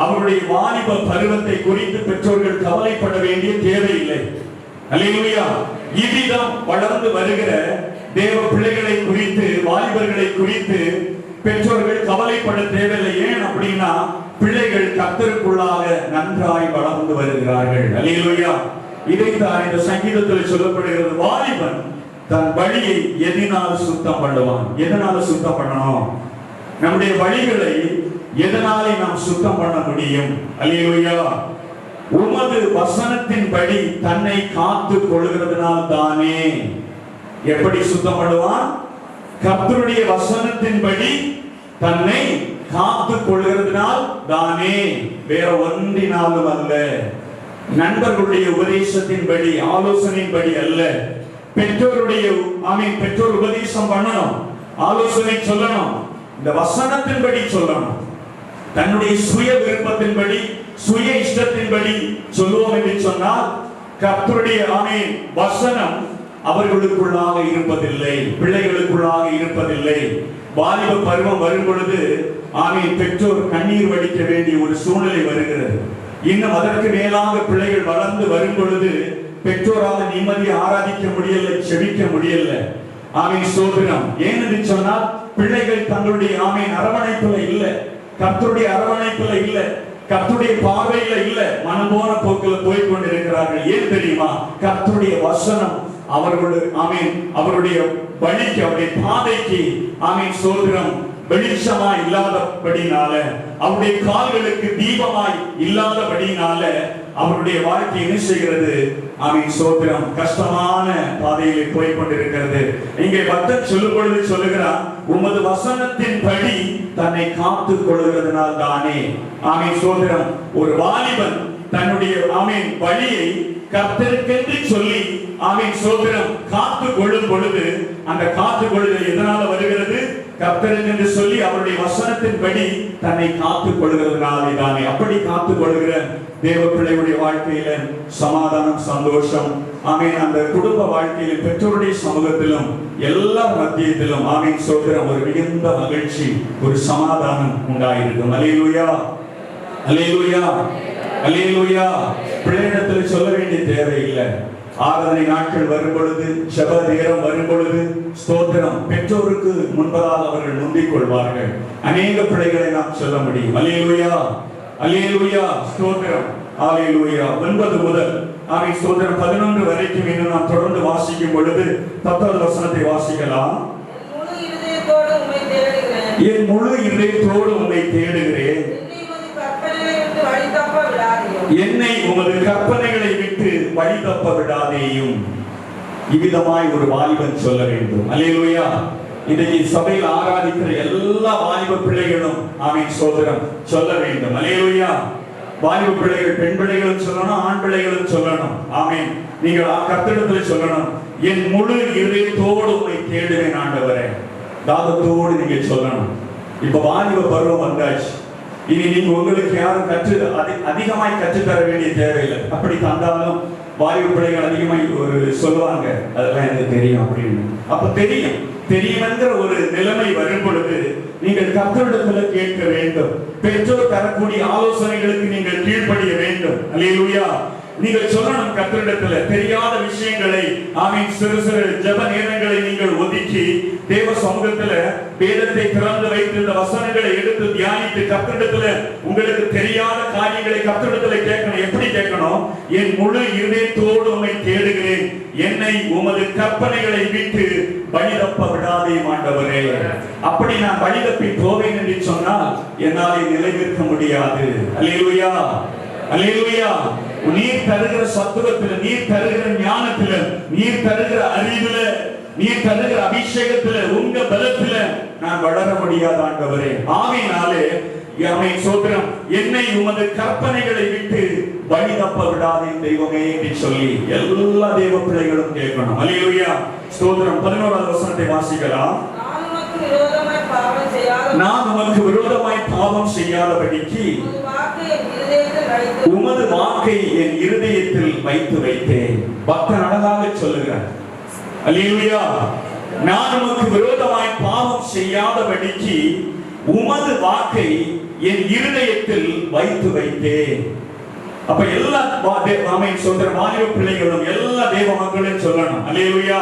அவருடைய வாலிப பருவத்தை குறித்து பெற்றோர்கள் கவலைப்பட வேண்டிய தேவையில்லை. அல்லேலூயா. இவ்விதம் வளர்ந்து வருகிற தேவ பிள்ளைகளை குறித்து, வாலிபர்களை குறித்து பெற்றோர்கள் கவலைப்பட தேவையில்லை. ஏன் அப்படின்னா, பிள்ளைகள் கர்த்தருக்குள்ளாக நன்றாய் வளர்ந்து வருகிறார்கள். அல்லேலூயா. இதைத்தான் இந்த சங்கீதத்தில் சொல்லப்படுகிறது. வாலிபன் தன் வழியை எதனால் சுத்தம் பண்ணுவான்? எதனால சுத்தம் பண்ணணும்? நம்முடைய வழிகளை எதனாலே நாம் சுத்தம் பண்ண முடியும்? அல்லேலூயா. உமது வசனத்தின்படி தன்னை காத்து கொள்கிறதுனால் தானே. எப்படி சுத்தம் பண்ணுவான்? கர்த்தருடைய வசனத்தின்படி தன்னை காத்து கொள்கிறதுனால் தானே, வேற ஒன்றினாலும் அல்ல. நண்பர்களுடைய உபதேசத்தின்படி, ஆலோசனையின்படி அல்ல. பெற்றோருடைய பெற்றோர் உபதேசம் பண்ணணும், ஆலோசனை சொல்லணும், இந்த வசனத்தின்படி சொல்லணும். தன்னுடைய சுய விருப்பத்தின்படி, சுய இஷ்டத்தின்படி சொல்லுவோம் என்று சொன்னால் கர்த்தருடைய வசனம் அவர்களுக்குள்ளாக இருப்பதில்லை, பிள்ளைகளுக்குள்ளாக இருப்பதில்லை. வாலிப பருவம் வரும் பொழுது பெற்றோர் கண்ணீர் வடிக்க வேண்டிய ஒரு சூழ்நிலை வருகிறது. இன்னும் அதற்கு மேலாக பிள்ளைகள் வளர்ந்து வரும் பொழுது பெற்றோரால் நிம்மதி ஆராதிக்க முடியல, செபிக்க முடியல. சோதனம். ஏனென்று சொன்னால் பிள்ளைகள் தங்களுடைய அரவணைப்புல இல்ல, கர்த்தருடைய அரவணைப்புல இல்ல, கர்த்தருடைய பார்வையில இல்ல, மனம் போன போக்குல போய் கொண்டிருக்கிறார்கள். ஏன் தெரியுமா? கர்த்தருடைய வசனம் அவருடைய வழிக்கு, அவருடைய பாதைக்கு சோதனம் வெளிச்சமாய் இல்லாதபடினால, அவருடைய கால்களுக்கு தீபமாய் இல்லாதபடினால அவருடைய வாழ்க்கை என்ன செய்கிறது? சோதனம் கஷ்டமான பாதையிலே போய் கொண்டிருக்கிறது. இங்கே பக்தன் சொல்லும் பொழுது சொல்லுகிறான், உமது வசனத்தின் படி தன்னை காத்துக் கொள்கிறதுனால் தானே. சோதனம். ஒரு வாலிபன் தன்னுடைய வழியை கர்த்தருக்கென்று சொல்லி சோதனம் காத்து கொள்ளும் பொழுது, அந்த காத்து கொள்ளுதல் எதனால வருகிறது? கர்த்தருக்கென்று சொல்லி அவருடைய வசனத்தின்படி தன்னை காத்துக் கொள்கிறதுனாலே தானே. அப்படி காத்துக் கொள்கிற தேவ பிள்ளைகளுடைய வாழ்க்கையில சமாதானம், சந்தோஷம், அந்த குடும்ப வாழ்க்கையிலும் பெற்றோருடைய சமூகத்திலும் எல்லா மத்தியத்திலும் சோதரம் ஒரு மிகுந்த மகிழ்ச்சி, ஒரு சமாதானம் உண்டாயிருக்கும். அல்லேலூயா, அல்லேலூயா, அல்லேலூயா. பிள்ளையிடத்தில் சொல்ல வேண்டிய தேவையில்லை. ஆராதனை நாட்கள் வரும் பொழுது, ஜெப நேரம் வரும் பொழுது ஸ்தோத்திரம் பெற்றோருக்கு முன்பதாக அவர்கள் முந்திக் கொள்வார்கள். அநேக பிள்ளைகளை நாம் சொல்ல முடியும். அல்லேலூயா, அல்லேலூயா, ஸ்தோத்திரம், அல்லேலூயா. 9 முதல் ஸ்தோத்திரம் 11 வரைக்கும் இன்னும் நாம் தொடர்ந்து வாசிக்கும் பொழுது 10வது வசனத்தை வாசிக்கலாம். என் முழு இதயத்தோடு உம்மை தேடுகிறேன், என்னை உமது கற்பனைகளை விட்டு வழி தப்ப விடாதேயும். இவ்விதமாய் ஒரு வாலிபன் சொல்ல வேண்டும். அல்லேலூயா. இன்றைக்கு சபையில் ஆராதிக்கிற எல்லா வாலிப பிள்ளைகளும் சோதரம் சொல்ல வேண்டும். அல்லேலூயா. வாலிப பிள்ளைகள், பெண் பிள்ளைகளும் சொல்லணும், ஆண் பிள்ளைகளும் சொல்லணும். நீங்கள் கர்த்தரிடத்தில் சொல்லணும், என் முழு இதயத்தோடு உம்மை தேடுவேன் ஆண்டவரே. தாகத்தோடு நீங்க சொல்லணும். இப்ப வாலிப பருவம் வந்தாச்சு. இனி நீங்க உங்களுக்கு யாரும் அதிகமாய் கற்றுத்தர வேண்டிய தேவையில்லை. அப்படி தந்தாலும் வாலிப பிள்ளைகள் அதிகமாய் சொல்லுவாங்க, அதெல்லாம் எனக்கு தெரியும் அப்படின்னு. அப்ப தெரியும் என்கிற ஒரு நிலைமை வரும் பொழுது நீங்கள் கர்த்தரிடத்தில் கேட்க வேண்டும். பெற்றோர் தரக்கூடிய ஆலோசனைகளுக்கு நீங்கள் கீழ்ப்படிய வேண்டும். அல்லேலூயா. நீங்கள் சொல்லணும் கர்த்தரிடத்தில் தெரியாத விஷயங்களை, சிறு சிறு ஜெப நேரங்களை நீங்கள் ஒதுக்கி தேவ சமூகத்தில் வேதத்தை திறந்து வைத்து இந்த வசனங்களை எடுத்து தியானித்து கர்த்தரிடத்தில் உங்களுக்கு தெரியாத காரியங்களை கர்த்தரிடத்தில் கேட்கணும். எப்படி கேட்கணும்? என் முழு இதயத்தோடு உம்மை தேடுகிறேன், என்னை உமது கற்பனைகளை விட்டு வழி தப்ப விடாதே ஆண்டவரே. அப்படி நான் வழி தப்பி போவேன் என்று சொன்னால் என்னாலே நிலைநிற்க முடியாது. அல்லேலூயா, அல்லேலூயா. நீர் தருகிற சத்துவத்தில், நீர் தருகிற ஞானத்தில், நீர் தருகிற அறிவில், நீர் தருகிற அபிஷேகத்தில், உங்க பலத்தில் நான் வளர முடியாத ஆண்டவரே. ஆகையினாலே சோதரம், என்னை உமது கற்பனைகளை விட்டு வழி தப்ப விடாதே தெய்வமே என்று சொல்லி எல்லா தேவ பிள்ளைகளும் கேட்கணும். அல்லேலூயா, ஸ்தோத்திரம். 11வது வசனத்தை வாசிக்கலாம். நான் உமக்கு விரோதமாய் பாவம் செய்யாதபடிக்கு உமது வாக்கை என் இருதயத்தில் வைத்து வைத்தேன். பக்தன் அழகாக சொல்லுகிறார். அல்லேலூயா. நான் உமக்கு விரோதமாய் பாவம் செய்யாதபடிக்கு உமது வாக்கை என் இருதயத்தில் வைத்து வைத்தேன். அப்ப எல்லா ஆமென் சொல்ற வாலிப பிள்ளைகளும் எல்லா தேவ மக்களும் சொல்லணும் அல்லேலூயா.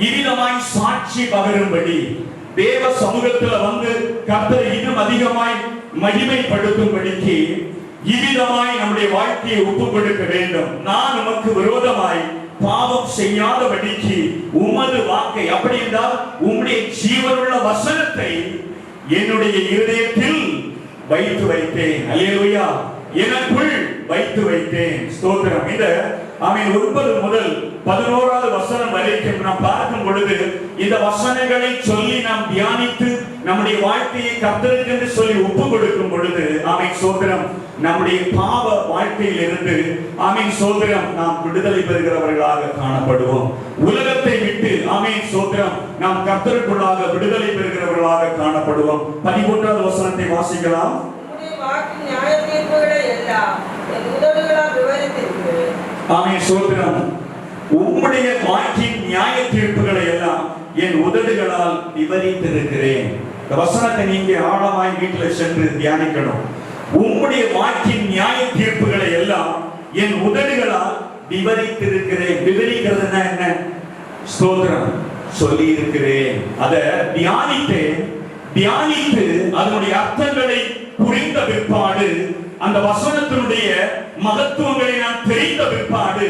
இவ்விதமாய் சாட்சி பகரும்படி தேவ சமூகத்துல வந்து கர்த்தரை இன்னும் அதிகமாய் மகிமைப்படுத்தும்படிக்கு இவ்விதமாய் நம்முடைய வாழ்க்கையை ஒப்புக் கொடுக்க வேண்டும். நான் உமக்கு விரோதமாய் பாவம் செய்யாதபடிக்கு உமது வாக்கை, அப்படி என்றால் உம்முடைய ஜீவனுள்ள வசனத்தை என்னுடைய இருதயத்தில் வைத்து வைத்தேன். அல்லேலூயா. எனக்குள் வைத்து வைத்தேன். ஸ்தோத்திரம். இந்த ஆமென் 9 முதல் 11வது வசனம் வரைக்கும் நாம் பார்க்கும் பொழுது இந்த வசனங்களை சொல்லி நாம் தியானித்து நம்முடைய வாழ்க்கையை கர்த்தருக்கு என்று சொல்லி ஒப்பு கொடுக்கும் பொழுது ஆமென் ஸ்தோத்திரம், நம்முடைய பாவ வாழ்க்கையில் இருந்து ஆமென் ஸ்தோத்திரம் நாம் விடுதலை பெறுகிறவர்களாக காணப்படுவோம். உலகத்தை விட்டு ஆமென் ஸ்தோத்திரம் நாம் கர்த்தருக்குள்ளாக விடுதலை பெறுகிறவர்களாக காணப்படுவோம். 11வது வசனத்தை வாசிக்கலாம். ஆமென் ஸ்தோத்திரம். உம்முடைய வாக்கின் நியாய தீர்ப்புகளை எல்லாம் என் உதடுகளால் விவரித்திருக்கிறேன். இந்த வசனத்தை நீங்க ஆழமாய் வீட்டில் சென்று தியானிக்கணும். உம்முடைய வாக்கின் நியாய தீர்ப்புகளை எல்லாம் என் உதடுகளால் விவரித்திருக்கிறேன். விவரிக்கிறதுனா என்ன? ஸ்தோத்திரம், சொல்லி இருக்கிறேன். அதை தியானித்தேன். தியானித்து அதனுடைய அர்த்தங்களை புரிந்த பிற்பாடு, அந்த வசனத்தினுடைய மகத்துவங்களை நான் தெரிந்த பிற்பாடு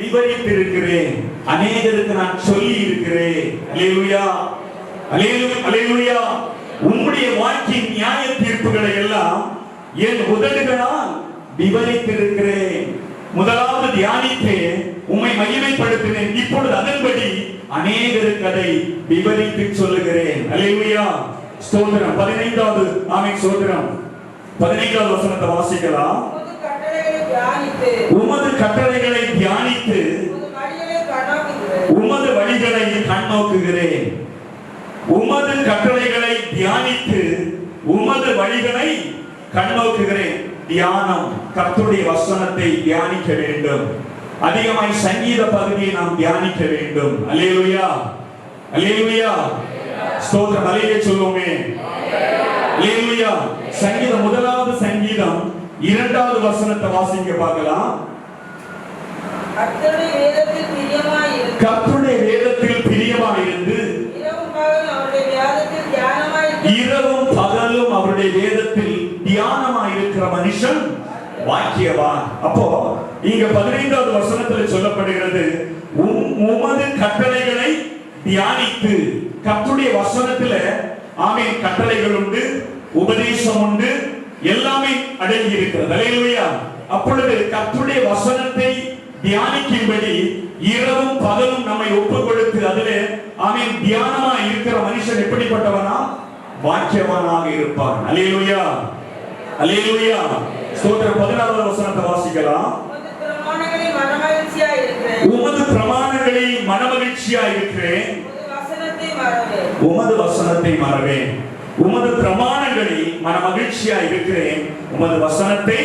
விவரித்திருக்கிறேன். அநேகருக்கு நான் சொல்லி இருக்கிறேன். அல்லேலூயா, அல்லேலூயா. உம்முடைய வாக்கின் நியாய தீர்ப்புகளை எல்லாம் என் உதடுகளால் விவரித்திருக்கிறேன். முதலாவது தியானித்தேன், உம்மை மகிமைப்படுத்தினேன். இப்பொழுது அதன்படி அநேகருக்கு அதை விவரித்து சொல்லுகிறேன். அல்லேலூயா, ஸ்தோத்திரம். 15வது ஆமென் ஸ்தோத்திரம் 15வது வசனத்தை வாசிக்கலாம். உமது கட்டளைகளை தியானித்து உமது வழிகளை கண்ணோக்குகிறேன். உமது கட்டளைகளை தியானித்து உமது வழிகளை கண்ணோக்குகிறேன். தியானம், கர்த்தருடைய வசனத்தை தியானிக்க வேண்டும். அதிகமாய் சங்கீத பகுதியை நாம் தியானிக்க வேண்டும். அல்லேலூயா, அல்லேலூயா, ஸ்தோத்திரம். அல்லேலூயா சொல்லுவோமே. அல்லேலூயா. சங்கீதம், முதலாவது சங்கீதம் 2வது வசனத்தை வாசிக்க பார்க்கலாம். கர்த்தருடைய வேதத்தில் பிரியமாயிருந்து இரவும் பகலும் அவருடைய வேதத்தில் தியானமாயிருக்கிற மனுஷன் வாக்கியவான். அப்போ இங்க 15வது வசனத்தில் சொல்லப்படுகிறது, உமது கட்டளைகளை தியானித்து. கர்த்தருடைய வசனத்துல ஆமென் கட்டளைகள் உண்டு, உபதேசம் உண்டு, எல்லாமே அடங்கி இருக்கிறது. அல்லேலூயா. அப்பொழுது கர்த்தருடைய வசனத்தை தியானிக்கும்படி இரவும் பகலும் நம்மை ஒப்புக் கொடுத்து அதிலே ஆமென் தியானமா இருக்கிற மனுஷன் எப்படிப்பட்டவனா? வாக்கியவானாக இருப்பான். அல்லேலூயா, அல்லேலூயா, ஸ்தோத்திரம். 16வது வசனத்தை வாசிக்கலாம். உமது பிரமாணங்களில் மனமகிழ்ச்சியாய் இருக்கிறேன். உமது வசனத்தை மறவேன். உமது பிரமாணங்களில் மனமகிழ்ச்சியாய் இருக்கிறேன். உமது வசனத்தை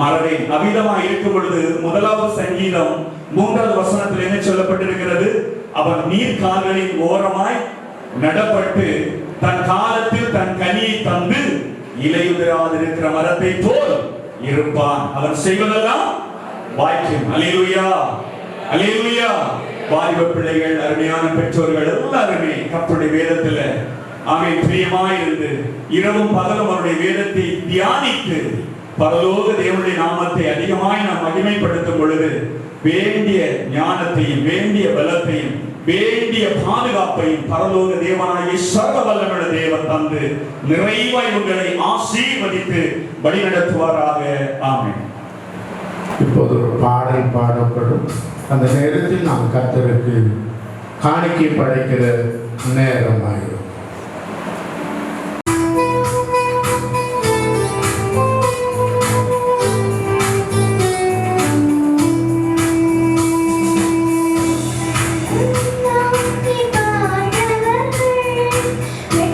மறவேன். அவிதமா இருக்கும் பொழுது 1வது சங்கீதம் 3வது வசனத்தில் என்ன சொல்லப்பட்டிருக்கிறது? அவன் நீர்க்கால்களின் ஓரமாய் நடப்பட்டு தன் காலத்தில் தன் கனியை தந்து இலையுதிராதிருக்கிற மரத்தை போல் இருப்பான். அவன் செய்வதெல்லாம் வாய்க்கும். அல்லேலூயா, அல்லேலூயா. வாலிப பிள்ளைகள், அருமையான பெற்றோர்கள் எல்லாருமே கர்த்தருடைய வேதத்துல ஆமென் பிரியமாயிருந்து இரவும் பகலும் அவருடைய வேதத்தை தியானித்து பரலோக தேவனுடைய நாமத்தை அதிகமாய் நாம் மகிமைப்படுத்தும் பொழுது வேண்டிய ஞானத்தையும் வேண்டிய பலத்தையும் வேண்டிய பாதுகாப்பையும் பரலோக தேவனாகிய சர்வ வல்லமையுள்ள தேவன் தந்து நிறைவாய் உங்களை ஆசீர்வதித்து வழிநடத்துவாராக. ஆமென். இப்போது ஒரு பாடல் பாடப்படும். அந்த நேரத்தில் நாம் கர்த்தருக்கு காணிக்கை படைக்கிற நேரமாயிரும். Thank you.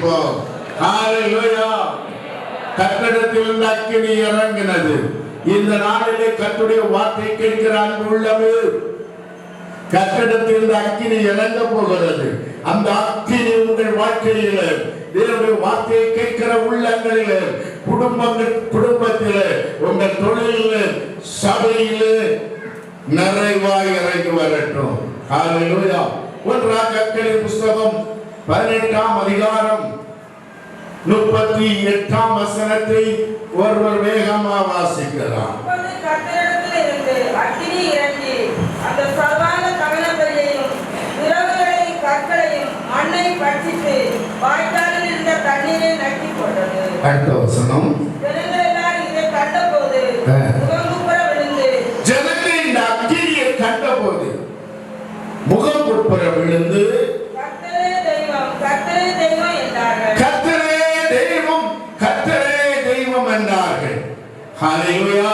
ஆராதிப்போம். ஹalleluya. கர்த்தரிடத்திலிருந்து அக்கினி இறங்கினது. இந்த நாளிலே கர்த்தருடைய வார்த்தை கேட்கிற அன்பு உள்ளவே, கர்த்தரிடத்திலிருந்து அக்கினி இறங்க போகிறது. அந்த அக்கினி உங்கள் வாழ்க்கையிலே, தேவனுடைய வார்த்தையை கேட்கிற உள்ளங்களிலே, குடும்பத்திலே, உங்கள் தொழிலிலே, சபையிலே நிறைவாய் இறங்கி வரட்டும். ஹalleluya. 1 ராஜாக்களின் புத்தகம் 18ஆம் அதிகாரம் 38ஆம் வசனத்தை ஒருவர் வேகமா வாசிக்கலாம். கர்த்தரிடத்திலிருந்து அக்கினி இறங்கி அந்த சர்வாங்க கவனபலியையும் இரவுகளையும் கற்களையும் மண்ணை பட்சித்து வாய்க்காலில் இருந்த தண்ணீரை நக்கி போட்டது. அடுத்த வசனம். ஜனங்கள் எல்லாரும் இதை கண்டபோது முகங்குப்புற விழுந்து, ஜனங்கள் இந்த அக்கினியை கண்டபோது முகங்குப்புற விழுந்து, கர்த்தரே தெய்வம், கர்த்தரே தெய்வம் என்றார்கள். கர்த்தரே தெய்வம், கர்த்தரே தெய்வம் என்றார்கள். ஹalleluya.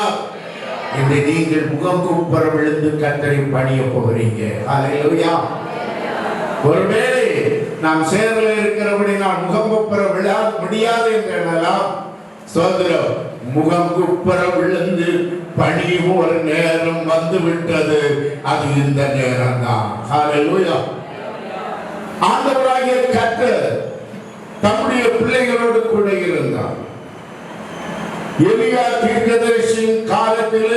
இந்த நீங்கள் முகங்குப்புற விழுந்து கர்த்தரை பணிய போகிறீங்க. ஹalleluya. ஒருவேளை நாம் சேர்ல இருக்கிறபடி நான் முகங்குப்புற விழ முடியாது என்றெல்லாம் சோதரம், முகங்குப்புற விழுந்து பணியும் ஒரு நேரம் வந்து விட்டது. அது இந்த நேரம் தான். ஹalleluya. ஆண்டவராகிய கர்த்தர் தம்முடைய பிள்ளைகளோடு கூட இருந்தார். எலியா தீர்க்கதரிசியின் காலத்தில்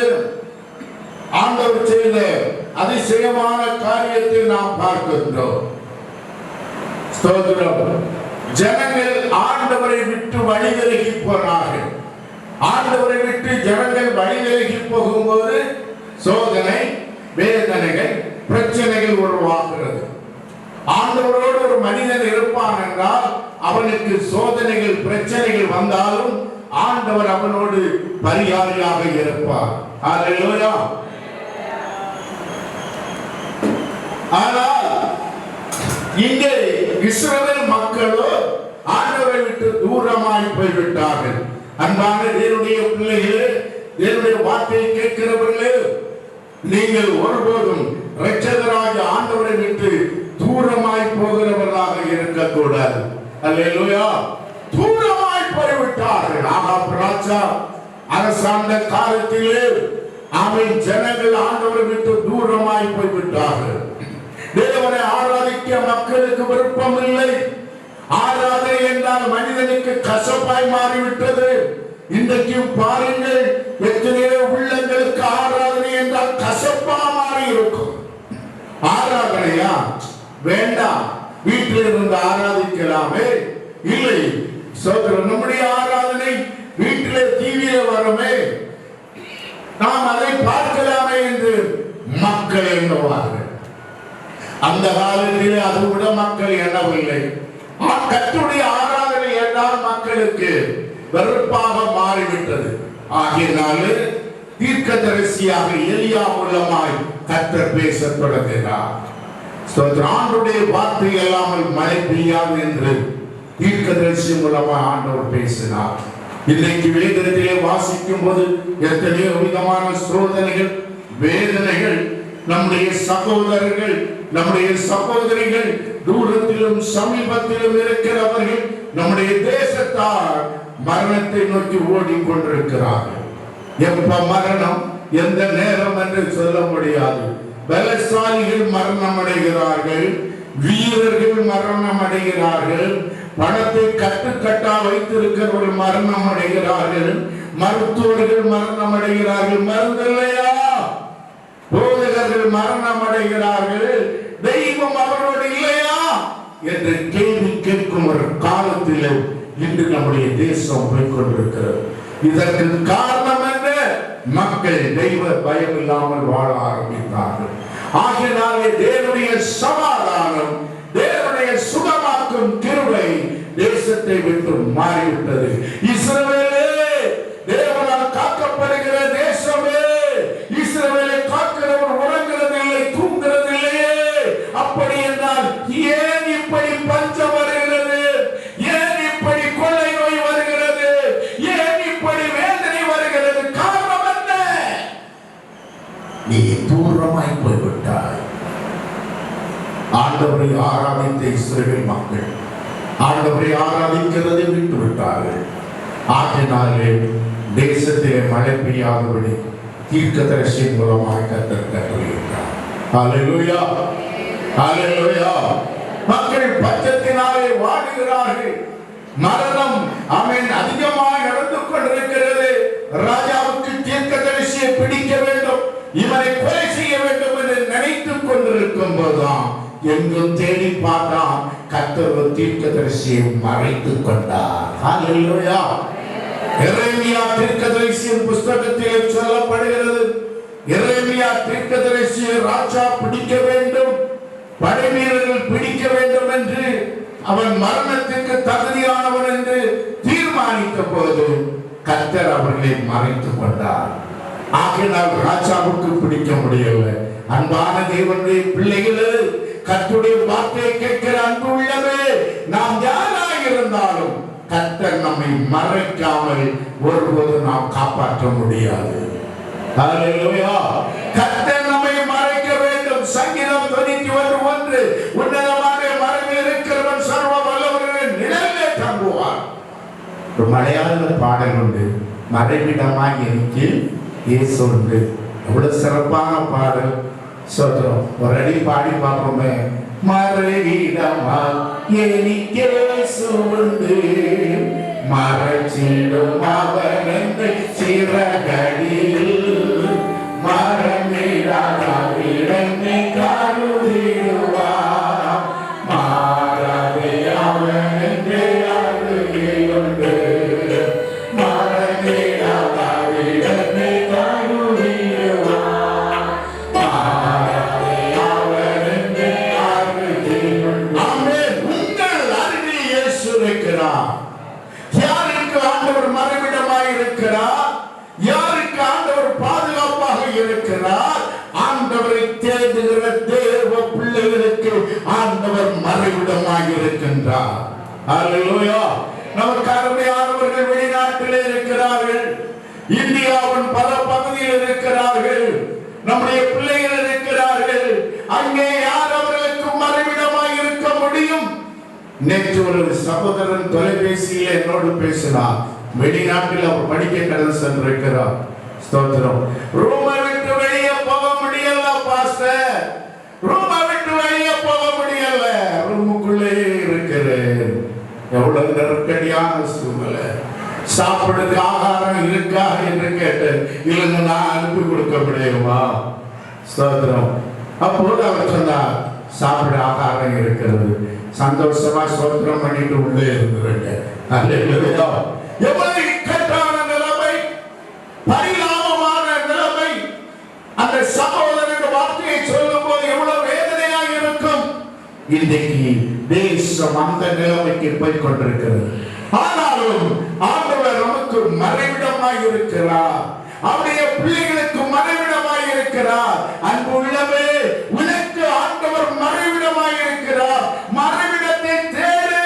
ஆண்டவர் செய்த அதிசயமான காரியத்தை நாம் பார்க்கின்றோம். ஸ்தோத்திரம். ஜனங்கள் ஆண்டவரை விட்டு வழிவிலகி போனார்கள். ஆண்டவரை விட்டு ஜனங்கள் வழிவிலகி போகும்போது சோதனை, வேதனைகள், பிரச்சனைகள் உருவாகிறது. ஆண்டவரோடு ஒரு மனிதன் இருப்பான் என்றால் அவனுக்கு சோதனைகள், பிரச்சனைகள் வந்தாலும் ஆண்டவர் அவனோடு பரிகாரியாக இருப்பார். ஹalleluya. ஆனால் இங்கே இஸ்ரவேல் மக்களோ ஆண்டவரை விட்டு தூரமாய் போய்விட்டார்கள். அன்பான தேவனுடைய பிள்ளைகளே, தேவனுடைய வார்த்தையை கேட்கிறவர்களே, நீங்கள் ஒருபோதும் இரட்சகராகிய ஆண்டவரை விட்டு தூரமாய் போகிறவர்களாக இருக்கக்கூடாது. அல்லேலூயா. தூரமாய் போய்விட்டார்கள். ஆகாப் ராஜா அரசாண்ட காலத்திலே அவன் ஜனங்கள் ஆண்டவரை விட்டு தூரமாய் போய்விட்டார்கள். தேவனை ஆராதிக்க மக்களுக்கு விருப்பம் இல்லை. ஆராதனை என்றால் மனிதனுக்கு கசப்பாய் மாறிவிட்டது. இன்றைக்கு பாருங்கள், எத்தனையோ உள்ளங்களுக்கு ஆராதனை என்றால் கசப்பா மாறி இருக்கும். ஆராதனையா வேண்டாம், வீட்டில் இருந்து ஆராதிக்கலாமே. இல்லை சோதரன், நம்முடைய ஆராதனை வீட்டிலே டிவியில வருமே, நாம் அதை பார்க்கலாமே என்று மக்கள் எண்ணுவார்கள். அந்த காலத்தில் அதை விட மக்கள் எண்ணவில்லை. கர்த்தருடைய ஆராதனை என்றால் மக்களுக்கு வெறுப்பாக மாறிவிட்டது. ஆகையினாலே தீர்க்கதரிசியாக எலியா மூலமாய் கர்த்தர் பேசத் தொடங்கினார். ஆண்டுடைய வார்த்தை இல்லாமல் மழை பெய்யாது என்று தீர்க்கதரிசி மூலமாக ஆண்டவர் பேசினார். இன்றைக்கு வேதத்திலே வாசிக்கும் போது எத்தனையோ விதமான சோதனைகள், வேதனைகள், நம்முடைய சகோதரர்கள், நம்முடைய சகோதரிகள், தூரத்திலும் சமீபத்திலும் இருக்கிறவர்கள் நம்முடைய தேசத்தார் மரணத்தை நோக்கி ஓடிக்கொண்டிருக்கிறார்கள். எப்ப மரணம், எந்த நேரம் என்று சொல்ல முடியாது. பலசாலிகள் மரணம் அடைகிறார்கள், வீரர்கள் மரணம் அடைகிறார்கள், பணத்தை கட்டுக்கட்டா வைத்திருக்கிறவர்கள் மரணம் அடைகிறார்கள், மருத்துவர்கள் மரணம் அடைகிறார்கள், மருந்து இல்லையா, போதகர்கள் மரணம் அடைகிறார்கள், தெய்வம் அவரோடு இல்லையா என்று கேள்வி கேட்கும் ஒரு காலத்தில் இன்று நம்முடைய தேசம் போய்கொண்டிருக்கிறது. இதற்கு காரணம் என்ன? மக்கள் தெய்வ பயம் இல்லாமல் வாழ ஆரம்பித்தார்கள். ஆகினாலே தேவனுடைய சமாதானம், தேவனுடைய சுகமாக்கும் கிருபை தேசத்தை விட்டு மாறிவிட்டது. இஸ்ரவேலே, தேவனால் காக்கப்படுகிற தேசமே, இஸ்ரவேலை காக்கிறவர் உறங்குறதில்லை, தூங்குறதில்லையே. அப்படி என்றால் ஏன் இப்படி பஞ்சம் வருகிறது? ஏன் இப்படி கொள்ளை நோய் வருகிறது? ஏன் இப்படி வேதனை வருகிறது? காரணம் என்ன? நீ தூரமாய் போய்விட்டாய். ஆண்டவரை ஆராதித்த இஸ்ரவேல் மக்கள் ஆண்டவரை ஆராதிக்கிறதை விட்டு விட்டார்கள். ஆகினாலே தேசத்திலே மழை பெய்யாதபடி தீர்க்கதரிசியின் மூலமாக கர்த்தர் கட்டளையிட்டார். ஹல்லேலூயா, ஹல்லேலூயா. மக்கள் பஞ்சத்தினாலே வாடுகிறார்கள். மரணம் அதிகமாக நடந்து கொண்டிருக்கிறது. ராஜாவுக்கு தீர்க்கதரிசியை பிடிக்க வேண்டும், இவனை கொலை செய்ய வேண்டும் என்று நினைத்துக் கொண்டிருக்கும் போதுதான் எங்கும் தேடி பார்த்தான். கர்த்தர் தீர்க்கதரிசியை மறைத்துக் கொண்டார். ஹல்லேலூயா. எரேமியா தீர்க்கதரிசியின் புத்தகத்தில் சொல்லப்படுகிறது, எரேமியா தீர்க்கதரிசியை ராஜா பிடிக்க வேண்டும், படை வீரர்கள் பிடிக்க வேண்டும் என்று, அவன் மரணத்துக்கு தகுதியானவன் என்று தீர்மானித்த போது கர்த்தர் அவர்களை மறைத்துக் கொண்டார். ஆகினால் ராஜாவுக்கு பிடிக்க முடியவில்லை. அன்பான தேவனுடைய பிள்ளைகளே, கர்த்தருடைய வார்த்தையை கேட்கிற அன்பு உள்ளவே, நாம் யாராக இருந்தாலும் கர்த்தர் நம்மை மறைக்காமல் ஒருபோது நாம் காப்பாற்ற முடியாது. ஹல்லேலூயா. கர்த்தர் நம்மை மறைக்க வேண்டும். சங்கீதம் 91:1, உன்னதமான மறைவில் இருக்கிறவன் சர்வ வல்லவரின் நிழலிலே தங்குவான். ஒரு மலையாள பாடல் உண்டு, மறைவிடமாய் எனக்கு இயேசு உண்டு. எவ்வளவு சிறப்பான பாடல். சொல்றோம், ஒரு அடி பாடி பார்ப்போமே. மறைவிடமாய் எனக்கு இயேசு உண்டு, மறைச்சிடும் அவன் என்னை சிறகடியில், மரமிடாதவிடனை கருதிடுவார், மாறாதே அவன் என்றே அருகிலுண்டு, மரமிடாதவிடனை கருதிடுவார், மாறாதே அவன் என்றே அருகிலுண்டு. ஆமென். உங்கள் அருகில் இயேசு இருக்கிறார். யாருக்கு ஆண்டவர் மறைவிடமாய் இருக்கிறார்? யாருக்கு ஆண்டவர் பாதுகாப்பாக இருக்கிறார்? ஆண்டவரை தேடுகிற தேவ பிள்ளைகளுக்கு ஆண்டவர் மறைவிடமாய் இருக்கின்றார். ஹல்லேலூயா. நமக்கு அருமையானவர்கள் வெளிநாட்டிலே இருக்கிறார்கள், இந்தியாவின் பல பகுதியில் இருக்கிறார்கள், நம்முடைய பிள்ளைகள் இருக்கிறார்கள். அங்கே யார் அவர்களுக்கு மறைவிடமாய் இருக்க முடியும்? நேற்று ஒரு சகோதரன் தொலைபேசியில் என்னோடு பேசினார். வெளிநாட்டில் அவர் படிக்க கடந்து சென்றிருக்கிறார். ஸ்தோத்திரம். ரூமை விட்டு வெளியே போக முடியல பாஸ்டர், ரூமை விட்டு வெளியே போக முடியல, ரூமுக்குள்ளே இருக்கிறேன். எவ்வளவு நெருக்கடியான சூழ்நிலை. சாப்பிடுறதுக்கு ஆகாரம் இருக்கா என்று கேட்டேன். இல்லைங்க, நான் அனுப்பி கொடுக்க முடியுமா? ஸ்தோத்திரம். அப்போது அவர் சொன்னார், சாப்பிட ஆகாரம் இருக்கிறது. சந்தோஷமா ஸ்தோத்திரம் பண்ணிட்டு உள்ளே இருந்துருங்க. அல்லேலூயா. எவ்வளவு இக்கட்டான நிலைமை, பரிதாபமான நிலைமை. அந்த சகோதரன் வார்த்தையை சொல்லும் போது எவ்வளவு வேதனையாக இருக்கும். இன்றைக்கு தேசம் அந்த நிலைமைக்கு போய் கொண்டிருக்கிறது. ஆனாலும் ஆண்டவர் நமக்கு மறைவிடமாய் இருக்கிறார், அவருடைய பிள்ளைகளுக்கு மறைவிடமாய் இருக்கிறார். அன்பு உள்ளவே, உனக்கு ஆண்டவர் மறைவிடமாய் இருக்கிறார். மறைவிடத்தை தேடு,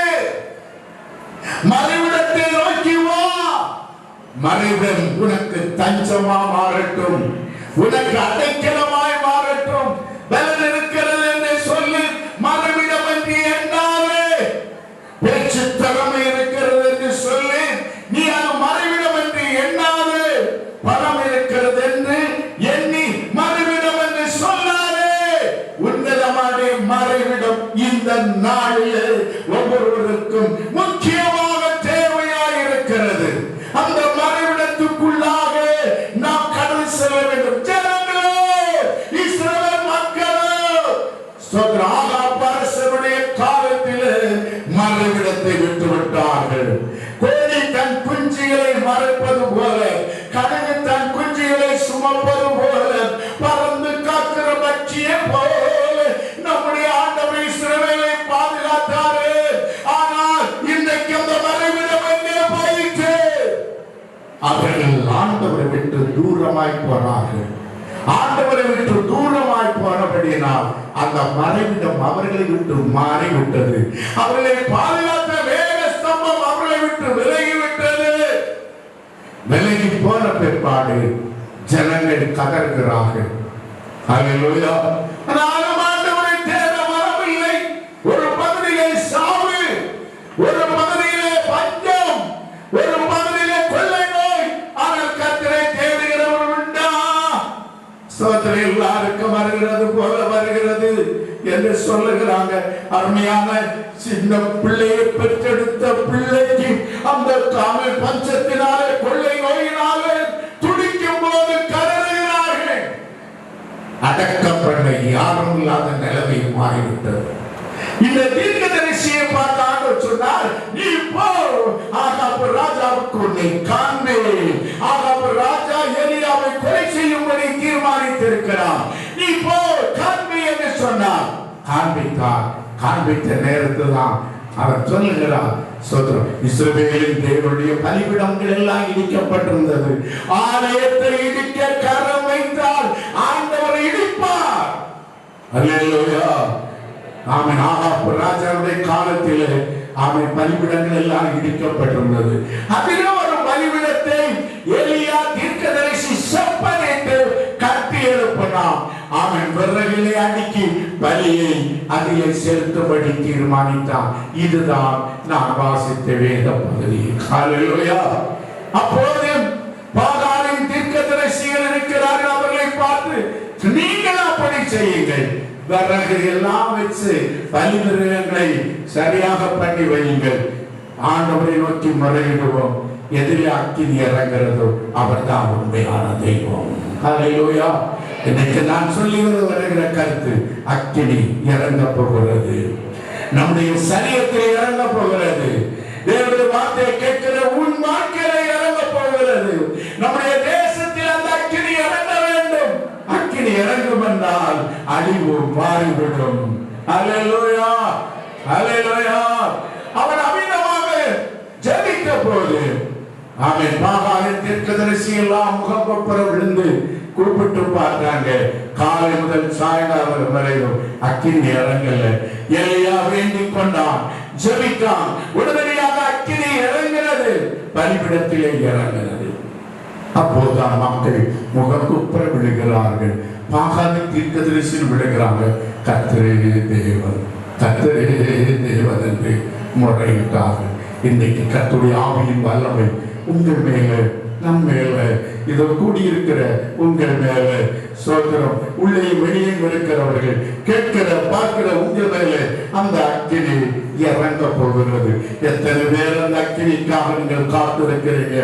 மறைவிடத்தை நோக்கி வா. மறைவிடம் உனக்கு தஞ்சமா மாறட்டும், உனக்கு அடைக்கலமாய் மாறட்டும். பலன் இருக்கிறது என்று சொல்லி மறைவிடம் என்று எண்ணாதே. பேச்சு திறமை இருக்கிறது என்று சொல்லி நீ அது மறைவிடம் என்று எண்ணாதே. பணம் இருக்கிறது என்று எண்ணி மறைவிடம் என்று சொல்லாதே. உன்னதமான மறைவிடம் இந்த நாளில் ஒவ்வொருவருக்கும் முக்கியமாக தேவையாக இருக்கிறது. அந்த மறைவிடத்துக்குள்ளாக நாம் கடந்து செல்ல வேண்டும். ஜனங்களே, இஸ்ரவேல் மக்களே, ஆகாபரசனுடைய காலத்தில் மறைவிடத்தை விட்டு விட்டார்கள். கோழி தன் குஞ்சுகளை மறைப்பது போல, கழுகு தன் குஞ்சுகளை சுமப்பது போல, பறந்து காக்கிற பட்சியை போல நம்முடைய ஆண்டவர் இஸ்ரவேலை பாதுகாத்தாரு. ஆனால் இன்றைக்கு அந்த மறைவிடம் எங்கே போயிற்று? அவர்கள் ஆண்டவரை விட்டு தூரமாய் போனார்கள். ஆண்டவரை விட்டு தூரமாய் போனபடியினால் அந்த மறைவிடம் அவர்களை விட்டு மாறிவிட்டது. அவர்களை பாதுகாத்த வேக ஸ்தம்பம் அவர்களை விட்டு விலகிவிட்டது. விலகி போன பிற்பாடு ஜனங்கள் கதறுகிறார்கள். ஹல்லேலூயா. ஆண்டவரை தேட வரவில்லை. ஒரு பகுதியை சாவு, கிருபை எல்லாருக்கும் வருகிறது போல வருகிறது என்று சொல்லுகிறாங்க. அருமையான சின்ன பிள்ளையை பெற்றெடுத்த பிள்ளைக்கு அந்த காமை பஞ்சத்தினாலே கொள்ளை நோயினாலே துடிக்கும் போது கதறுகிறார்கள். அடக்கம் பண்ண யாரும் இல்லாத நிலைமை மாறிவிட்டது. இந்த தீர்க்கதரிசியை பார்த்து ஆண்டவர் சொன்னார், நீ போ, ஆகாபு ராஜாவுக்கு உன்னை காண்பே. ஆகாபு ராஜா எலியாவை கொலை செய்யும்படி தீர்மானித்திருக்கிறான். நீ போ, காண்பே என்று சொன்னார். காண்பித்தார். காண்பித்த நேரத்தில் தான் அவர் சொல்லுகிறார், சோதரம், இஸ்ரவேலின் தேவனுடைய பலிபீடங்கள் எல்லாம் இடிக்கப்பட்டிருந்தது. ஆலயத்தை இடிக்க கரம் வைத்தால் ஆண்டவர் இடிப்பார். அல்லேலூயா. ஆமென். ஆகாபு ராஜாவுடைய காலத்திலே ஆமென் பலிபீடங்கள் எல்லாம் இடிக்கப்பட்டிருந்தது. அதிலே ஒரு பலிபீடத்தை எலியா தீர்க்கதரிசி செப்பனிட்டு கட்டி எழுப்பினான். ஆமென். விறகிலே அடுக்கி பலியை அதிலே செலுத்தும்படி தீர்மானித்தான். இதுதான் நான் வாசித்த வேத பகுதி. ஹல்லேலூயா. அப்போது பாகாலின் தீர்க்கதரிசிகள் இருக்கிறார்கள். அவர்களை பார்த்து, நீங்கள் அப்படி செய்யுங்கள், விறகு எல்லாம் வச்சு பலிமிருகங்களை சரியாக பண்ணி வையுங்கள், ஆண்டவரை நோக்கி முறையிடுவோம், எதில் அக்கினி இறங்குறதோ அவர்தான் உண்மையான தெய்வம். ஹல்லேலூயா. இன்னைக்கு நான் சொல்லி வருகிற கருத்து, அக்கினி இறங்க போகிறது, நம்முடைய சரீரத்தில் இறங்க போகிறது. தேவனுடைய வார்த்தையை கேட்கிற உன் வாழ்க்கையில இறங்க போகிறது. நம்முடைய தேசத்தில் அந்த அக்கினி இறங்க வேண்டும். அக்கினி இறங்கும் என்றால் அழிவு மாறிவிடும். அல்லேலூயா, அல்லேலூயா. அவன் அமிதமாக ஜெபித்த போது ஆமென் பாகாலின் தீர்க்கதரிசி எல்லாம் முகப்பர விழுந்து கூப்பிட்டு பார்த்தாங்க. காலை முதல் சாயங்காலம் வரையும் அக்கினி இறங்கல. எலியா வேண்டிக் கொண்டான், ஜெபித்தான். உடனடியாக அக்கினி இறங்கினது, பலிபீடத்திலே இறங்கினது. அப்போதுதான் மக்கள் முகக்குப்புற விழுகிறார்கள். பாகாலின் தீர்க்கதரிசியில் விழுகிறாங்க. கர்த்தரே தேவன், கர்த்தரே தேவன் என்று முறையிட்டார்கள். இன்றைக்கு கர்த்தருடைய ஆவியின் வல்லமை உங்கள் மேல, நம் மேல, இதோ கூடியிருக்கிற உங்கள் மேல, சோதரம் உள்ளே வெளியே இருக்கிறவர்கள், கேட்கிற பார்க்கிற உங்கள் மேல அந்த அக்கினி இறங்க போகிறது. எத்தனை பேர் அந்த அக்கினிக்காக நீங்கள் காத்திருக்கிறீங்க?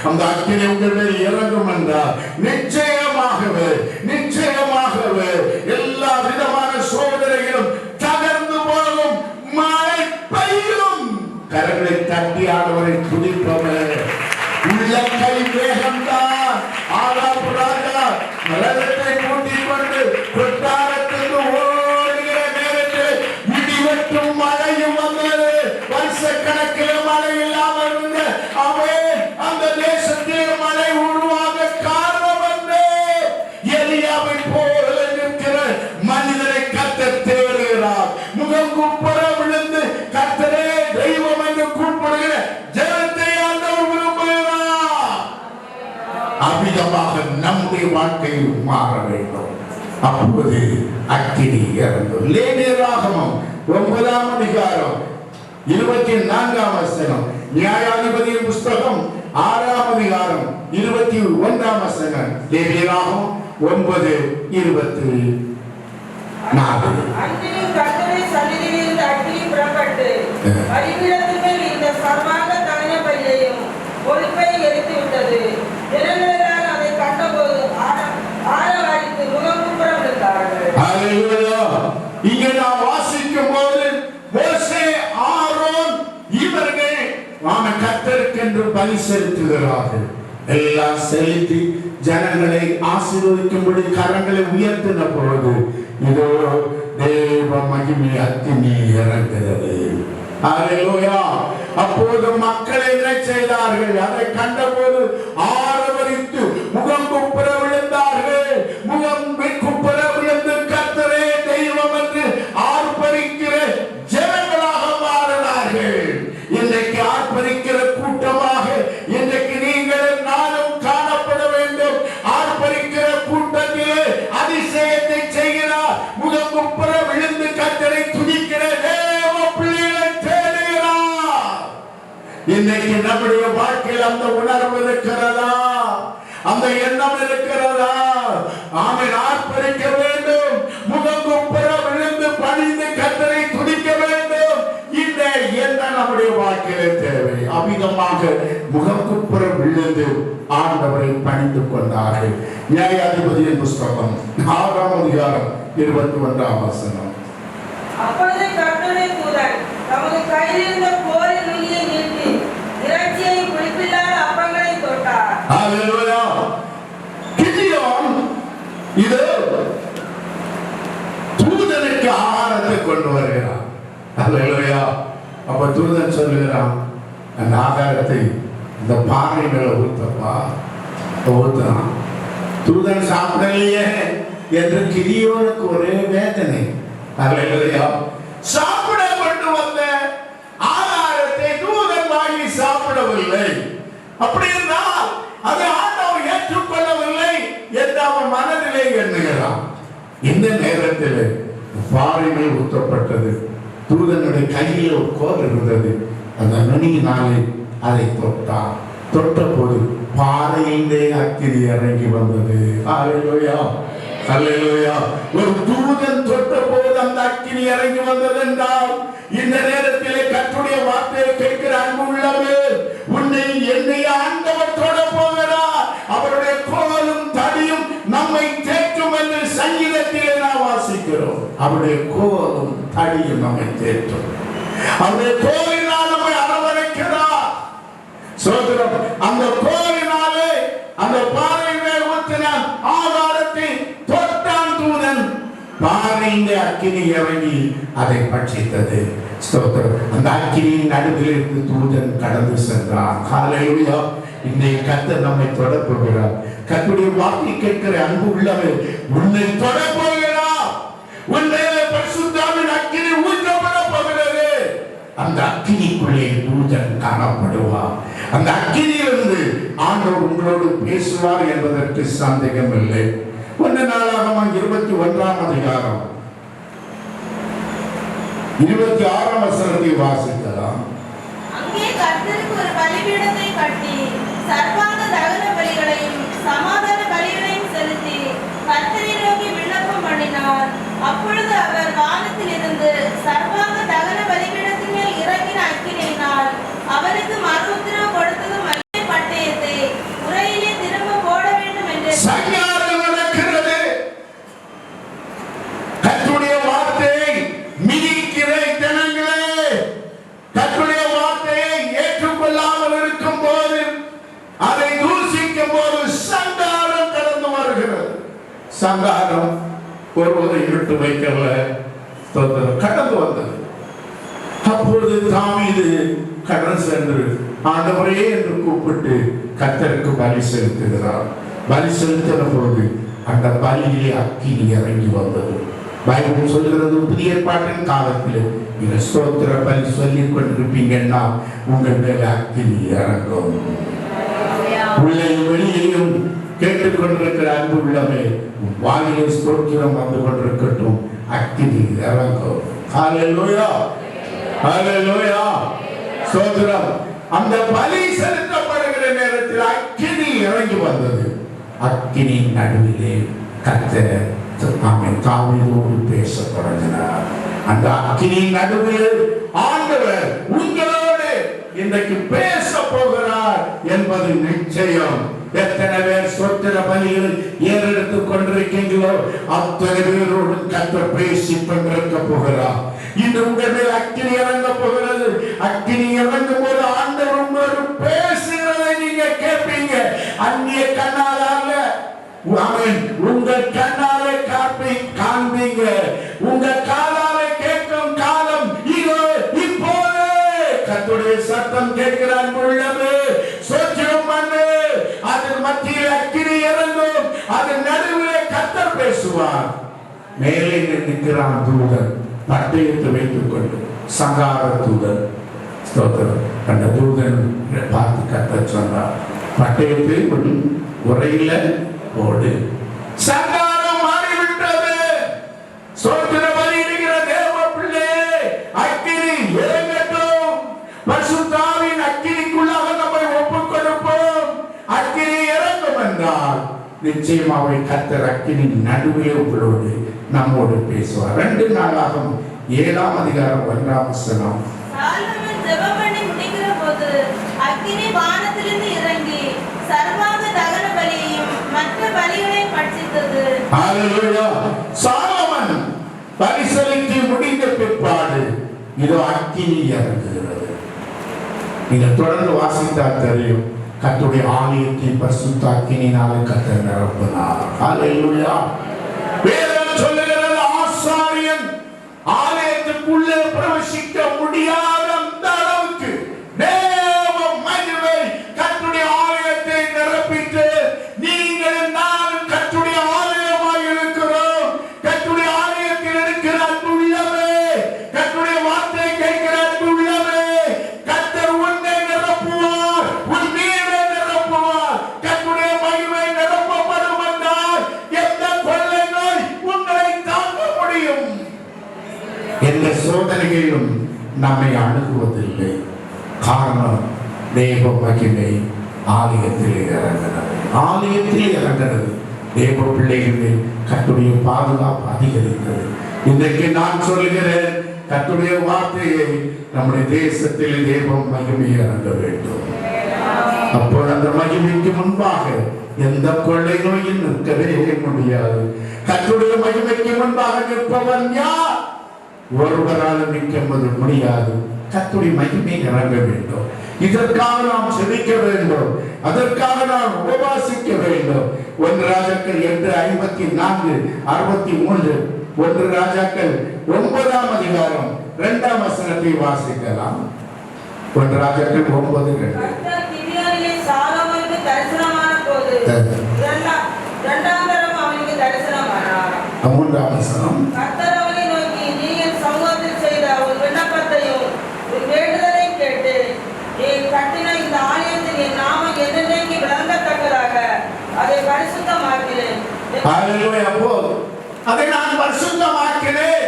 அந்த அக்கினி உங்கள் மேல் இறங்கும் என்றால் நிச்சயமாகவே நிச்சயமாகவே எல்லா விதமான சோதனைகளும் தகர்ந்து போகும், மழை பெய்யும். கரங்களை தட்டி ஆண்டவரை துதிப்பவர் உள்ளங்கை வேகம்தான். ஆகாபு ராஜா ரதத்தை கூட்டிக் கொண்டு கொட்டாரத்துக்கு ஓடுகிற நேரத்தில் இடிவெட்டும் மழையும் வந்தது. வருஷக்கணக்கில் மழை இல்லாமல் இருந்த அவன் அந்த தேசத்தில் மழை உருவாக காரணம் வந்து எலியாவை போல நிற்கிற மனிதரை கர்த்தர் தேடுகிறார். முகம் குப்புற விழுந்து கர்த்தரே தெய்வம் என்று கூப்பிடுகிற ஜனத்தை ஆண்டவர் விரும்புகிறார். அமிதமாக நம்முடைய வாழ்க்கையில் மாற வேண்டும். அப்போது அக்கினி இறங்கும். லேவியராகமம் 9ஆம் அதிகாரம் 24ஆம் வசனம், நியாயாதிபதியின் புஸ்தகம் 6ஆம் அதிகாரம் 21ஆம் வசனம், லேவியராகமம் 9:24. அன்றியும் கர்த்தருடைய சந்நிதியிலிருந்து அக்கினி புறப்பட்டு பலிபீடத்தின் மேல் இருந்த சர்வாங்க தகன பலியையும் கொழுப்பை எரித்து விட்டது. ஜனங்களெல்லாம் அதை கண்டபோது ஆரவாரித்து முகங்குப்புற விழுந்தார்கள். அல்லேலூயா. இங்கே நாம் வாசிக்கும் போது மோசே, ஆரோன் இவர்கள் கர்த்தருக்கென்று பலி செலுத்துகிறார்கள். எல்லாம் செலுத்தி ஜனங்களை ஆசீர்வதிக்கும்படி கரங்களை உயர்த்தின பொழுது இதோ தேவ மகிமை அக்கினி இறங்குகிறது. அல்லேலூயா. அப்போது மக்கள் என்ன செய்தார்கள்? அதை கண்டபோது ஆரவரித்து முகம் குப்புற விழுந்தார்கள். முகம் குப்புற விழுந்து கர்த்தரே தெய்வம் என்று ஆர்ப்பரிக்கிற ஜனங்களாக மாறினார்கள். இன்றைக்கு ஆர்ப்பரிக்கிற கூட்டமாக இன்றைக்கு நீங்கள் நானும் காணப்பட வேண்டும். ஆர்ப்பரிக்கிற கூட்டத்திலே அதிசயத்தை செய்கிறார். முகம் குப்புற விழுந்து கர்த்தரை துதிக்கிற தேவ பிள்ளைகளை தேடுகிறார். இன்னைக்கு நம்முடைய வாழ்க்கையில் அந்த உணர்வு இருக்கிறதா? அந்த எண்ணம் இருக்கிறதா? ஆமென். ஆர்ப்பரிக்க வேண்டும், முகங்குப்புற விழுந்து பணிந்து கர்த்தரை துதிக்க வேண்டும். இந்த எண்ணம் நம்முடைய வாழ்க்கையிலே தேவை. அமிதமாக முகங்குப்புற விழுந்து ஆண்டவரை பணிந்து கொண்டார்கள். நியாயாதிபதியின் புஸ்தகம் 6ஆம் அதிகாரம் 21ஆம் வசனம். அப்பொழுது கர்த்தருடைய தூதன் தமது கையில் இருந்த போரின் நுனியை நீட்டி இறைச்சியை புளிப்பில்லாத அப்பங்களை தொட்டார். ஹல்லேலூயா. கிதியோன் இது தூதனுக்கு ஆகாரத்தை கொண்டு வருகிறான். ஹல்லேலூயா. அப்ப தூதன் சொல்லுகிறான், அந்த ஆகாரத்தை இந்த பாறை மேல ஊத்தப்பா. ஊத்துறான். தூதன் சாப்பிடலையே என்று கிதியோனுக்கு ஒரே வேதனை. ஹல்லேலூயா. சாப்பிட கொண்டு வந்த ஆகாரத்தை தூதன் வாங்கி சாப்பிடவில்லை. அப்படி என்றால் அதை ஆண்டவர் ஏற்றுக்கொள்ளவில்லை என்று அவன் மனதிலே எண்ணுகிறான். இந்த நேரத்தில் பாறை மேல் ஊற்றப்பட்டது. தூதனுடைய கையில் ஒரு கோல் இருந்தது. அந்த நுனியினாலே அதை தொட்டான். தொட்ட போது பாறையிலே அக்கினி இறங்கி வந்தது. ஹல்லேலூயா. ஹல்லேலூயா. ஒரு தூதன் தொட்ட போது அந்த அக்கினி இறங்கி வந்தது என்றால், இந்த நேரத்திலே கர்த்தருடைய வார்த்தையை கேட்கிற அன்பு உள்ளவே, உன்னை என்னை ஆண்டவர் தொட போகிறார். அவருடைய கோலும் தடியும் நம்மை தேற்றும் என்று சங்கீதத்திலே நாம் வாசிக்கிறோம். அவருடைய கோலும் தடியும் நம்மை தேற்றும். அவருடைய கோலினால் நம்மை அரவணைக்கிறார். சோதரம். அந்த கோலினாலே அந்த பாறையிலே ஊற்றின ஆகாரத்தை தொட்டான் தூதன். பாறையிலே அக்கினி இறங்கி அதை பட்சித்தது. ஸ்தோத்திரம். அந்த அக்கினியின் நடுவில் இருந்து தூதன் கடந்து சென்றான். ஹல்லேலூயா. இன்றைய கர்த்தர் நம்மை தொட போகிறார். கர்த்தருடைய வார்த்தை கேட்கிற அன்பு உள்ளவே, உன்னை தொட போகிறார். உன்னை பரிசுத்தாவின் அக்கினி ஊற்றப்பட போகிறது. அந்த அக்கினிக்குள்ளே தூதன் காணப்படுவார். அந்த அக்கினியிலிருந்து ஆண்டவர் உங்களோடு பேசுவார் என்பதற்கு சந்தேகம் இல்லை. 1 நாளாகமம் 21ஆம் அதிகாரம் 26ஆம் வசனத்தை வாசிக்கலாம். அங்கே கர்த்தருக்கு ஒரு பலிபீடத்தை கட்டி சர்வாங்க தகன பலிகளையும் சமாதான பலிகளையும் செலுத்தி கர்த்தரை நோக்கி விண்ணப்பம் பண்ணினார். அப்பொழுது அவர் வானத்தில் இருந்து சர்வாங்க தகன பலிபீடத்தின் மேல் இறங்கின அக்கினியினால் அவருக்கு மறு உத்தரவு கொடுத்ததும் பட்டயத்தை உரையிலே திரும்ப போட வேண்டும் என்று சங்காரம் நடக்கிறது. கர்த்தருடைய வார்த்தையை மிதிக்கிற ஜனங்களே, கர்த்தருடைய வார்த்தையை ஏற்றுக்கொள்ளாமல் இருக்கும் போது, அதை தூசிக்கும் போது சங்காரம் கடந்து வருகிறது. சங்காரம் ஒருவரை விட்டு வைக்கல, கடந்து வந்தது. அப்பொழுது தாவீது கடந்து சென்று ஆண்டவரே என்று கூப்பிட்டு கர்த்தருக்கு பலி செலுத்துகிறார். பலி செலுத்தின போது அந்த பலியிலே அக்கினி இறங்கி வந்தது. பைபிள் சொல்கிறது, புதிய ஏற்பாட்டின் காலத்தில் நீங்க ஸ்தோத்திர பலி சொல்லிக் கொண்டிருப்பீங்கன்னா உங்கள் மேல அக்கினி இறங்கும். உள்ளே வெளியிலும் கேட்டுக்கொண்டிருக்கிற அன்பு உள்ளமே, வாயிலே ஸ்தோத்திரம் வந்து கொண்டிருக்கட்டும், அக்கினி இறங்கும். ஹல்லேலூயா. ஹல்லேலூயா. ஸ்தோத்திரம். அந்த பலி செலுத்தப்படுகிற நேரத்தில் அக்கினி இறங்கி வந்தது. அக்கினி நடுவிலே கர்த்தர் தாவீதோடு பேசத் தொடங்கினார். அந்த அக்கினி நடுவில் ஆண்டவர் உங்களோடு இன்றைக்கு பேச போகிறார் என்பது நிச்சயம். எத்தனை பேர் ஸ்தோத்திர பலிகள் ஏறெடுத்துக் கொண்டிருக்கீங்களோ அத்தனை பேரோடு கர்த்தர் பேசிக் கொண்டிருக்க போகிறார். இன்று உங்கள் மேல் அக்கினி இறங்க போகிறது. அக்கினி இறங்கும் போது ஆண்டவர் உங்களோடு பேசுகிறதை நீங்க கேட்பீங்க. அந்நிய கண்ணால உங்கள் கண்ணாலே காண்பீங்க. உங்க காலாலே கேட்கும் காலம் இதோ இப்போது. கர்த்தருடைய சத்தம் கேட்கிறான் உள்ளது. சோத்திரம் பண்ணு. அதன் மத்தியில் அக்கினி இறங்கும். அதன் நடுவிலே கர்த்தர் பேசுவார். மேலே நிற்கிறான் தூதன், பட்டயத்தை வைத்துக் கொண்டு, சங்கார தூதன். ஸ்தோத்திரம். அந்த தூதன் பார்த்து கர்த்தர் சொன்னார், பட்டயத்தை உரையில போடு. சங்காரம் மாறிவிட்டது. ஸ்தோத்திர பலியிடுகிற தேவ பிள்ளை, அக்கினி இறங்கட்டும். பரிசுத்தாவின் அக்கினிக்குள்ளாக நம்மை ஒப்புக் கொடுப்போம். அக்கினி இறங்கும் என்றால் நிச்சயமாவே கர்த்தர் அக்கினியின் நடுவிலே உங்களோடு நம்மோடு பேசுவார். 2 நாளாகும் 7ஆம் அதிகாரம் 1ஆம் வசனம். சாலமோன் ஜெபம் பண்ணி முடிக்கிற போது அக்கினி வானத்திலிருந்து இறங்கி சர்வாங்க தகன பலியையும் மற்ற பலிகளையும் பட்சித்தது. ஹalleluya. சாலமோன் பரிசலித்து முடிந்த பிற்பாடு இதோ அக்கினி இறங்குகிறது. நீங்கள் தொடர்ந்து வாசித்தால் தெரியும். கர்த்தருடைய ஆலயத்தின் பரிசுத்த அக்கினியினாலே கர்த்தர் நிரப்பினார். ஹalleluya. வேதம் சொல்லுகிறது ஆசாரியன் ஆலயத்துக்குள்ளே பிரவேசிக்க முடியாத அந்த அளவுக்கு தேவ மகிமை கர்த்தருடைய ஆலயத்தை நிரப்பிட்டு நீங்கள் நான் கர்த்தருடைய ஆலயமாக இருக்கிறோம். கர்த்தருடைய ஆலயத்தில் இருக்கிற அன்புள்ளமே, கர்த்தருடைய வார்த்தை கேட்கிற அன்புள்ளமே, கர்த்தர் உன்னை நிரப்புவார், உன் வீடை நிரப்புவார். கர்த்தருடைய மகிமை நிரப்பப்படும் என்றால் எந்த கொள்ளை நோய் உங்களை தாங்க முடியும். எந்த சோதனைகளும் நம்மை அணுகுவதில்லை. காரணம் தேவ மகிமை ஆலயத்தில் இறங்குகிறது. ஆலயத்தில் இறங்குகிறது. தேவ பிள்ளைகளில் கர்த்தருடைய பாதுகாப்பு அதிகரித்தது. இன்றைக்கு நான் சொல்கிறேன், கர்த்தருடைய வார்த்தையை நம்முடைய தேசத்தில் தேவ மகிமை இறங்க வேண்டும். அப்போது அந்த மகிமைக்கு முன்பாக எந்த கொள்ளை நோயும் நிற்கவே முடியாது. கர்த்தருடைய மகிமைக்கு முன்பாக நிற்பவன் யார்? ஒருவரால் நிற்க முடியாது. கர்த்தருடைய மகிமை இறங்க வேண்டும். இதற்காக நாம் செபிக்க வேண்டும். அதற்காக நாம் உபவாசிக்க வேண்டும். 1 ராஜாக்கள் 8:54-63 1 ராஜாக்கள் 9ஆம் அதிகாரம் 2ஆம் வசனத்தை வாசிக்கலாம். 1 ராஜாக்கள் 9:2. கர்த்தர் கிபியோனிலே சாலமோனுக்கு தரிசனமான போது இரண்டாம் தரம் அவனுக்கு தரிசனமானார். 3ஆம் வசனம். கர்த்தர் அவனை நோக்கி, நீ என் சமூகத்தில் செய்த உன் விண்ணப்பத்தையும் உன் வேண்டுதலையும் கேட்டு நீ கட்டின இந்த ஆலயத்தில் என் நாமம் என்னென்னைக்கு விளங்கத்தக்கதாக அதை பரிசுத்தமாக்கினேன். ஹalleluya. அப்போ அதை நான் பரிசுத்தமாக்கினேன்,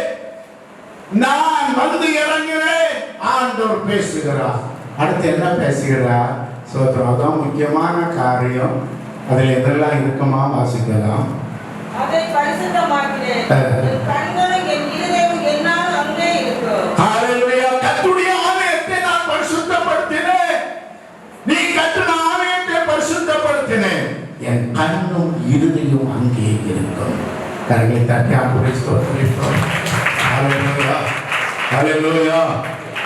நான் வந்து இறங்கினேன். ஆண்டவர் பேசுகிறார். அடுத்து என்ன பேசுகிறார்? சோத்திரம். அதான் முக்கியமான காரியம். அதில் எதெல்லாம் இருக்குமா வாசிக்கலாம். அதை பரிசுத்தமாக்கினேன், என் கண்களும் என் இருதயமும் என்னாலும் அங்கே இருக்கும். ஹalleluya. கர்த்தருடைய ஆலயத்தை நான் பரிசுத்தப்படுத்தினேன். நீ கர்த்தருடைய ஆலயத்தை பரிசுத்தப்படுத்தினேன், என் கண்ணும் இருதயமும் அங்கே இருக்கும். கரங்களை தட்டி ஆண்டவரை ஸ்தோத்திரிப்போம். ஹalleluya. ஹalleluya.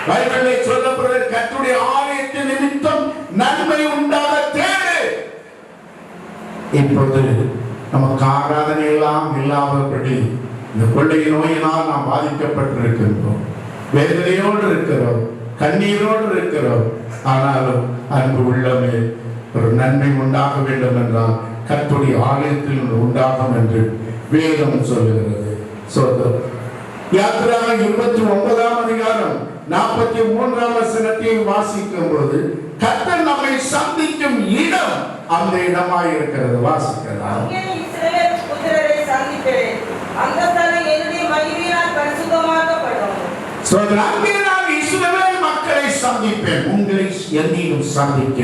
பைபிளில் சொல்லப்படுகிற கர்த்தருடைய ஆலயத்தின் நிமித்தம் நன்மை உண்டாக தேடு. இப்பொழுது நமக்கு ஆராதனை எல்லாம் இல்லாதபடி இந்த கொள்ளை நோயினால் நாம் பாதிக்கப்பட்டிருக்கின்றோம். வேதனையோடு இருக்கிறோம், கண்ணீரோடு இருக்கிறோம். ஆனாலும் அன்பு உள்ளமே, ஒரு நன்மை உண்டாக வேண்டும் என்றால் கர்த்தருடைய ஆலயத்தில் உண்டாகும் என்று வேதம் சொல்லுகிறது. யாத்திராகமம் 29ஆம் அதிகாரம் 43ஆம் வசனத்தை வாசிக்கும் போது கர்த்தர் நம்மை சந்திக்கும் இடம் அந்த இடமாய் இருக்கிறது. வாசிக்கலாம். அங்கே இஸ்ரவேல் புத்திரரை சந்திப்பேன், அந்த ஸ்தலம் என்னுடைய மகிமையினால் பரிசுத்தமாக்கப்படும். அங்கே நான் இஸ்ரவேல் மக்களை சந்திப்பேன், உங்களை என்னையும் சந்திக்க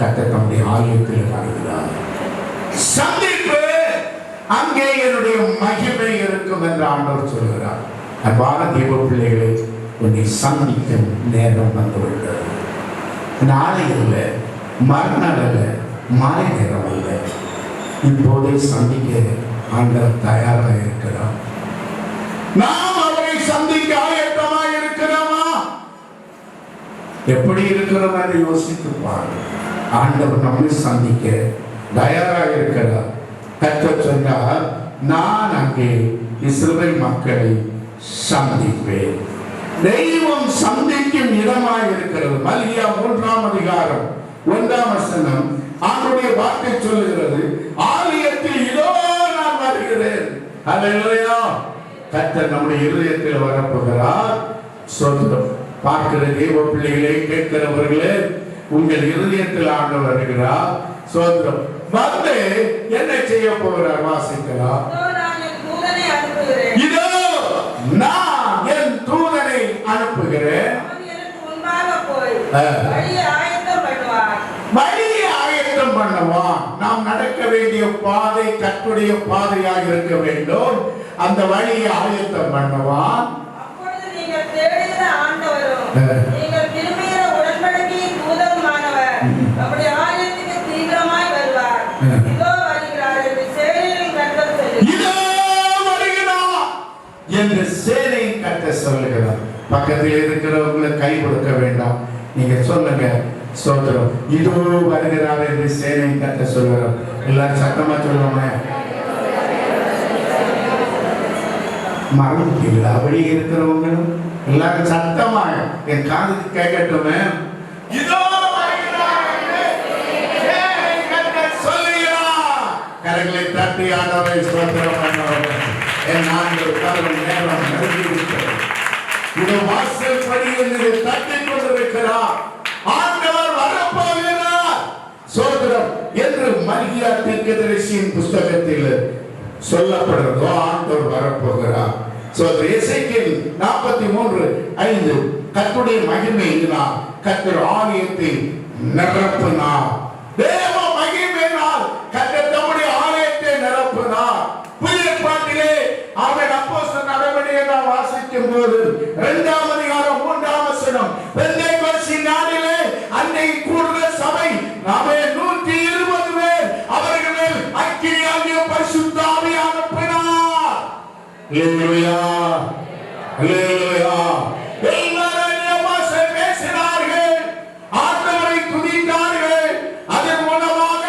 கர்த்தர் நம்முடைய ஆலயத்தில் வருகிறார். சந்திப்பு, அங்கே என்னுடைய மகிமை இருக்கும் என்று ஆண்டவர் சொல்கிறார். அன்பான தேவ பிள்ளைகளை, உன்னை சந்திக்கும் நேரம் வந்துவிட்டது. நாளை இல்லை, மறுநாள் அல்ல, மாலை நேரம் அல்ல, இப்போதே சந்திக்க ஆண்டவர் தயாராக இருக்கிறார். நாம் அவரை சந்திக்க ஆயத்தமாக இருக்கிறோமா? எப்படி இருக்கிறோம் என்று யோசித்து பாருங்கள். ஆண்டவர் நம்மை சந்திக்க தயாராக இருக்கிறார். கர்த்தர் சொன்னார், நான் அங்கே இஸ்ரவேல் மக்களை சந்திப்பேன். தெய்வம் சந்திக்கும் இடமாய் இருக்கிறது. மல்கியா 3ஆம் அதிகாரம் 1ஆம் வசனம் ஆண்டவருடைய வார்த்தை சொல்லுகிறது, ஆலயத்தில் இதோ நான் வருகிறேன். ஹல்லேலூயா. கர்த்தர் நம்முடைய இருதயத்தில் வரப்போகிறார். ஸ்தோத்திரம். பார்க்கிற தேவ பிள்ளைகளே, கேட்கிறவர்களே, உங்கள் இருதயத்தில் ஆண்டவர் வருகிறார். ஸ்தோத்திரம். வந்து என்ன செய்ய போகிறார்? வாசிக்கலாம். இதோ நான் என் தூதனை அனுப்புகிறேன். அவன் எனக்கு முன்பாக போய் வழியை ஆயத்தம் பண்ணுவார். வழியை ஆயத்தம் பண்ணுவான். நாம் நடக்க வேண்டிய பாதை கர்த்தருடைய பாதையாக இருக்க வேண்டும். அந்த வழியை ஆயத்தம் பண்ணுவான். அப்பொழுது நீங்கள் தேடுகிற ஆண்டவரும் நீங்கள் விரும்புகிற உடன்படிக்கையின் தூதருமானவர் நம்முடைய ஆலயத்துக்கு தீவிரமாய் வருவார். இதோ வருகிறார் என்று சேனைகளின் கர்த்தர் சொல்லுகிறார். இதோ வருகிறார் என்று சேனையின் கர்த்தர் சொல்லுகிறார். பக்கத்தில் இருக்கிறவங்களை கை கொடுக்க வேண்டாம். நீங்க சொல்லுங்க, ஸ்தோத்திரம். இதோ வருகிறார் என்று சேனையின் கர்த்தர் சொல்லுகிறார். எல்லாரும் சத்தமா சொல்லுவாங்க. மறந்துட்டீங்களா? அப்படி இருக்கிறவங்களும் எல்லாரும் சத்தமா என் காதுக்கு கேட்கட்டுமே. இதோ வருகிறார் என்று சேனையின் கர்த்தர் சொல்லுகிறார். கரங்களை தட்டி ஆண்டவரை ஸ்தோத்திரம் பண்ணுவார்கள். என் ஆண்டவர் காலம் நேரம் நெருங்கிவிட்டது. இது வாசல் படியில் தட்டிக் கொண்டிருக்கிறார். ஆண்டவர் வரப்போகிறார். ஸ்தோத்திரம் என்று மல்கியா தீர்க்கதரிசியின் புஸ்தகத்தில் சொல்லப்படுறதோ ஆண்டவர் வரப்போகிறார். ஸ்தோத்திரம். எசேக்கியேல் 43:5 கர்த்தருடைய மகிமையினால் கர்த்தர் ஆலயத்தை நிரப்பினார். தேவ மகிமையினால் கர்த்தர் தம்முடைய ஆலயத்தை நிரப்பினார். புதிய ஏற்பாட்டிலே அவன் அப்போஸ்தலர் நடவடிக்கையை நாம் வாசிக்கும் போது 2ஆம் அதிகாரம் 3ஆம் வசனம், பெந்தேகோஸ்து நாளிலே அன்னை கூடுகிற சபை நாமே 120 பேர் அவர்கள் மேல் அக்கினியாகிய பரிசுத்த ஆவியை அனுப்பினார். அல்லேலூயா, அல்லேலூயா. எல்லாரும் பாஷை பேசினார்கள், ஆண்டவரை துதித்தார்கள். அதன் மூலமாக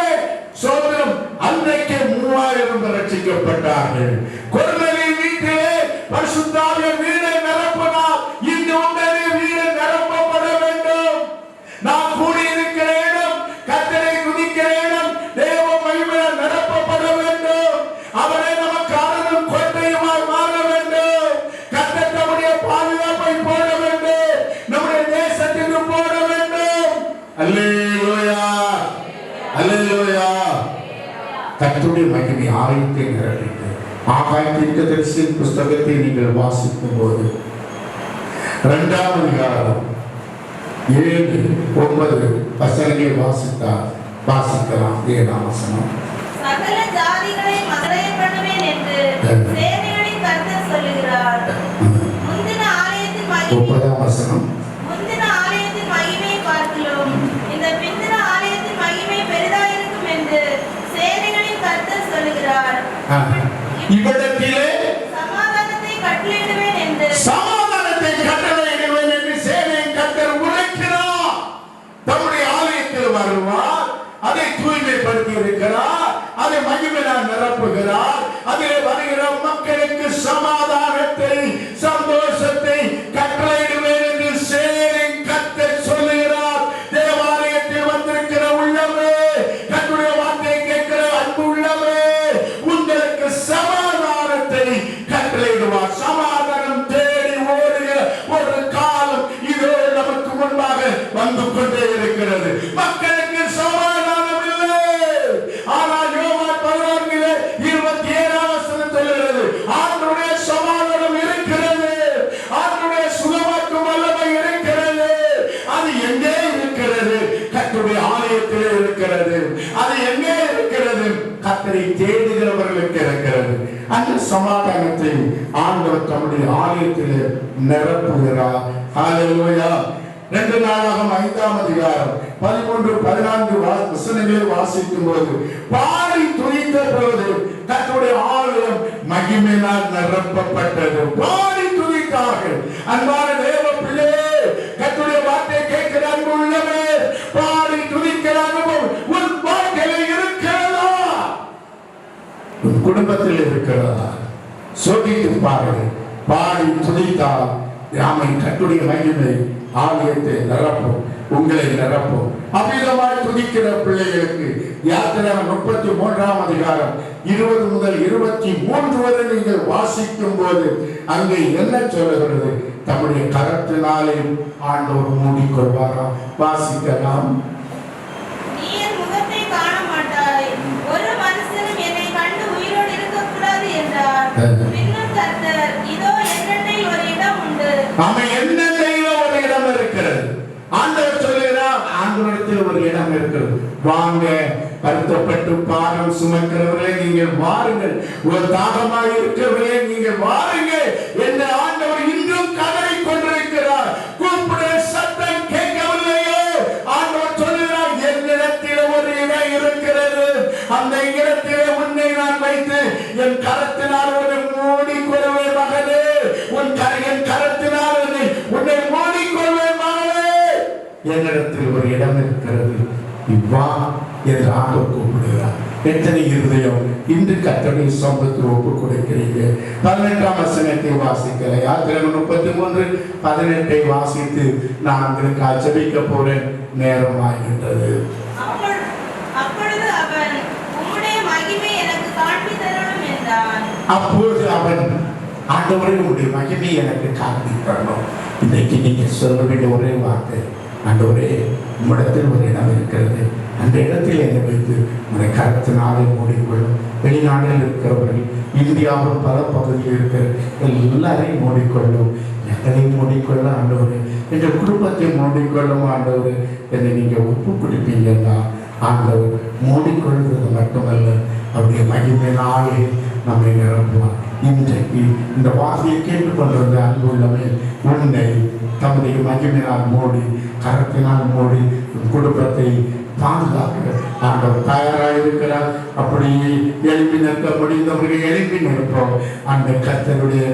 சோதரம் அன்றைக்கு 3000 பேர் ரட்சிக்கப்பட்டார்கள். கொர்நேலியின் வீட்டிலே பரிசுத்த ஆவியானவர் வீடை நிரப்பினார். இந்த உடனே வீடு நிரப்பப்பட வேண்டும். நாம் கூடியிருக்கிற இடம் கர்த்தரை துதிக்கிற இடம் தேவ மகிமையால் நிரப்பப்பட வேண்டும். அவரே நமக்கு அரணம் கோட்டையுமாய் மாற வேண்டும். கர்த்தர் நம்முடைய பாதுகாப்பை போட வேண்டும். நம்முடைய தேசத்திற்கு போட வேண்டும். அல்லேலூயா, அல்லேலூயா. கர்த்தருடைய மகிமை ஆலயத்தை நிரப்பிட்டு ஆகாய தீர்க்கதரிசியின் புஸ்தகத்தை நீங்கள் வாசிக்கும் போது 2ஆம் அதிகாரம் 7-9 வசனங்களை வாசிக்கலாம். 7ஆம் வசனம். சகல ஜாதிகளையும் மதுரைய பண்ணுவேன் என்று சேனைகளின் கர்த்தர் சொல்லுகிறார். முந்தின ஆலயத்தின் மகிமை 30ஆம் வசனம். முந்தின ஆலயத்தின் மகிமையை பார்க்கிலும் இந்த பிந்தின ஆலயத்தின் மகிமை பெரிதாயிருக்கும் என்று சேனைகளின் கர்த்தர் சொல்லுகிறார். இவ்விடத்திலே சமாதானத்தை கட்டளையிடுவேன் என்று சமாதானத்தை கட்டளையிடுவேன் என்று சேனையின் கர்த்தர் உரைக்கிறார். தம்முடைய ஆலயத்தில் வருவார். அதை தூய்மைப்படுத்தி இருக்கிறார். அதை மகிமையால் நிரப்புகிறார். அதிலே வருகிற மக்களுக்கு சமாதானத்தை, சந்தோஷத்தை கட்டளையிடுவேன் என்று சேனையின் கர்த்தர் சொல்லுகிறார். தேவாலயத்தில் வந்திருக்கிற உள்ளமே, கர்த்தருடைய வார்த்தையை கேட்கிற அன்பு உள்ளமே, உங்களுக்கு சமாதானத்தை கட்டளையிடுவார். சமாதானம் தேடி ஓடுகிற ஒரு காலம் இதோ நமக்கு முன்பாக வந்து கொண்டே இருக்கிறது. மக்களுக்கு சமாதானம் இல்லை. ஆனால் யோவான் 14:27 வசனம் சொல்கிறது, ஆண்டவருடைய சமாதானம் இருக்கிறது. ஆண்டவருடைய சுகமாக்கும் வல்லமை இருக்கிறது. அது எங்கே இருக்கிறது? கர்த்தருடைய ஆலயத்திலே இருக்கிறது. அது எங்கே இருக்கிறது? கர்த்தரை தேடுகிறவர்களுக்கு இருக்கிறது. அந்த சமாதானத்தை ஆண்டவர் தம்முடைய ஆலயத்திலே நிரப்புகிறார். ஹல்லேலூயா. 2 நாளாகமம் 5ஆம் அதிகாரம் 13-14 வசனங்களை வாசிக்கும் போது பாடி துதித்த போது கர்த்தருடைய ஆலயம் மகிமையினால் நிரப்பப்பட்டது. பாடி துதித்தார்கள். அன்பான தேவ பிள்ளையே, கர்த்தருடைய வார்த்தையை கேட்கிற அன்பு உள்ளமே, பாடி துதிக்கிற அனுபவம் உன் வாழ்க்கையில் இருக்கிறதா? உன் குடும்பத்தில் இருக்கிறதா? சோதித்து பாருங்கள். பாடி துதித்தால் யாமை கர்த்தருடைய மகிமை ஆலயத்தை நிரப்பும், உங்களை நிரப்பும். அமிதமாய் துதிக்கிற பிள்ளைகளுக்கு யாத்திராகமம் 33ஆம் அதிகாரம் 20 முதல் 23 வரை நீங்கள் வாசிக்கும் போது அங்கே என்ன சொல்லுகிறது? தம்முடைய கரத்தினாலே ஆண்டவர் மூடிக்கொள்வாராம். வாசிக்கலாம். நீ என் முகத்தை காண மாட்டாய், ஒரு மனுஷனும் என்னை கண்டு உயிரோடு இருக்கக்கூடாது என்றார். பின்னும் கர்த்தர், இதோ என்னென்னையில் ஒரு இடம் உண்டு. அவன் என்னென்னையில ஒரு இடம் இருக்கிறது. ஆண்டவர் சொல்லுகிறார், ஆண்டவரிடத்தில் ஒரு இடம் இருக்கிறது. வாங்க வருத்தப்பட்டு பாரம் சுமக்கிறவரே நீங்கள் வாருங்கள், ஒரு தாகமாக இருக்கிறவரே நீங்கள் வாருங்கள் என்று ஆண்டவர் இன்றும் கதறி கொண்டிருக்கிறார். கூப்பிட சத்தம் கேட்கவில்லையோ? ஆண்டவர் சொல்கிறார், என்னிடத்தில் ஒரு இடம் இருக்கிறது, அந்த இடத்திலே உன்னை நான் வைத்து என் கரத்தினால் உன்னை மூடிக்கொள்வேன் மகனே, என் கரத்தினால் உன்னை மூடிக்கொள்வேன் மகனே. என்னிடத்தில் ஒரு இடம் இருக்கிறது, இவ்வா என்று ஆண்டவர் கூப்பிடுகிறார். எத்தனை இருதயம் இன்று கர்த்தருடைய சமூகத்தில் ஒப்பு கொடுக்கிறீங்க? 18ஆம் வசனத்தை வாசிக்கல. யாத்திரை 33:18 வாசித்து நான் உங்களுக்கு ஜெபிக்க போறேன். நேரம் ஆகின்றது. அப்பொழுது அவன், உம்முடைய மகிமை எனக்கு காண்பித்தருளும் என்றான். அப்பொழுது அவன், ஆண்டவரே உம்முடைய மகிமை எனக்கு காண்பித்தருளும். இன்னைக்கு நீங்க சொல்ல வேண்டிய ஒரே வார்த்தை, ஆண்டவரே உம்மிடத்தில் ஒரு இடம் இருக்கிறது, அந்த இடத்தில் என்னை வைத்து உடைய கரத்தினாலே மூடிக்கொள்ளும். வெளிநாட்டில் இருக்கிறவர்கள், இந்தியாவில் பல பகுதியில் இருக்கிற எல்லாரையும் மூடிக்கொள்ளும். எங்களையும் மூடிக்கொள்ள ஆண்டவரே, எங்கள் குடும்பத்தை மூடிக்கொள்ளும் ஆண்டவரே என்னை நீங்கள் ஒப்பு கொடுப்பீங்கன்னா ஆண்டவர் மூடிக்கொள்வது மட்டுமல்ல, அவருடைய மகிமையினாலே நம்மை நிரப்புவார். இன்றைக்கு இந்த வார்த்தையை கேட்டுக்கொண்டிருந்த அன்புள்ளமே, உன்னை தம்முடைய மகிமையினால் மூடி, கரத்தினால் மூடி குடும்பத்தை பாதுகாக்க ஆண்டவர் தயாராக இருக்கிறார். அப்படியே எழுப்பி நிற்க முடிந்தவர்கள் எழுப்பி நிற்போம். அந்த கர்த்தருடைய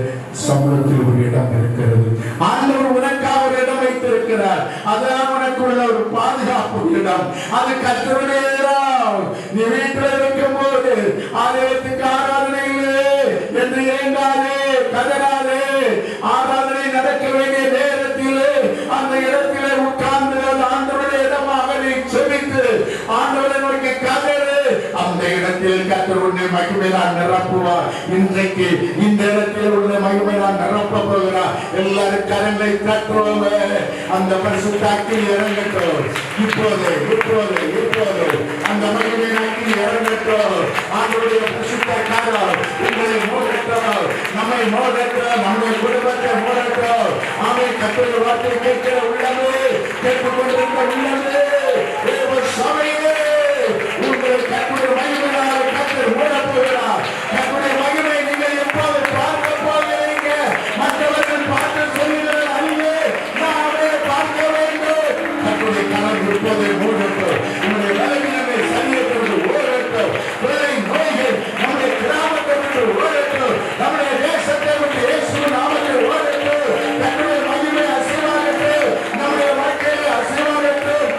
சமூகத்தில் ஒரு இடம் இருக்கிறது. ஆண்டவர் உனக்காக ஒரு இடம் வைத்திருக்கிறார். அதான் உனக்குள்ள ஒரு பாதுகாப்பு இடம். அது கர்த்தருடைய இடம். நீ வீட்டில் இருக்கும் போது ஆலயத்துக்கு ஆராதனையிலே என்று ஏங்காதே, கதறாதே. ஆராதனை நடக்க வேண்டிய நேரத்திலே அந்த இடத்திலே உட்கார்ந்து ஆண்டவருடைய இடமாக நீ செபித்து ஆண்டவரை நோக்கி கதறு. அந்த இடத்தில் கர்த்தர் உன்னை மகிமையால் நிரப்புவார். இன்றைக்கு இந்த இடத்தில் உள்ள மகிமையால் நிரப்ப போகிறார். எல்லாரும் கரங்களை தட்டுவோமே. அந்த பரிசுத்த அக்கினி இறங்கட்டும். இப்போது இப்போது இப்போது அந்த மகிமை அக்கினி இறங்கட்டும். ஆண்டவருடைய பரிசுத்த கரம் உங்களை மூடட்டும், நம்மை மூடட்டும், நம்முடைய குடும்பத்தை மூடட்டும். ஆமை கர்த்தருடைய வார்த்தை கேட்கிற உள்ளமே, கேட்டுக்கொண்டிருந்த உள்ளமே, சபையே உங்களை கர்த்தருடைய மகிமையால் கர்த்தர் மூடப் போகிறார். கர்த்தருடைய மகிமை நீங்கள் எப்போது பார்க்க போகிறீங்க? மற்றவர்கள் பார்த்து சொல்லுங்கள், அல்ல நாமே பார்க்க வேண்டும். கர்த்தருடைய கரம் இப்போது மூடட்டும். உங்களுடைய பலவீனங்களை சரியற்றது ஓடட்டும். கொலை நோய்கள் நம்முடைய கிராமத்தை விட்டு ஓடட்டும். நம்முடைய தேசத்தை விட்டு இயேசு நாமத்தில் ஓடட்டும். கர்த்தருடைய மகிமை அசைவாகட்டும். நம்முடைய வாழ்க்கையில் அசைவாகட்டும்.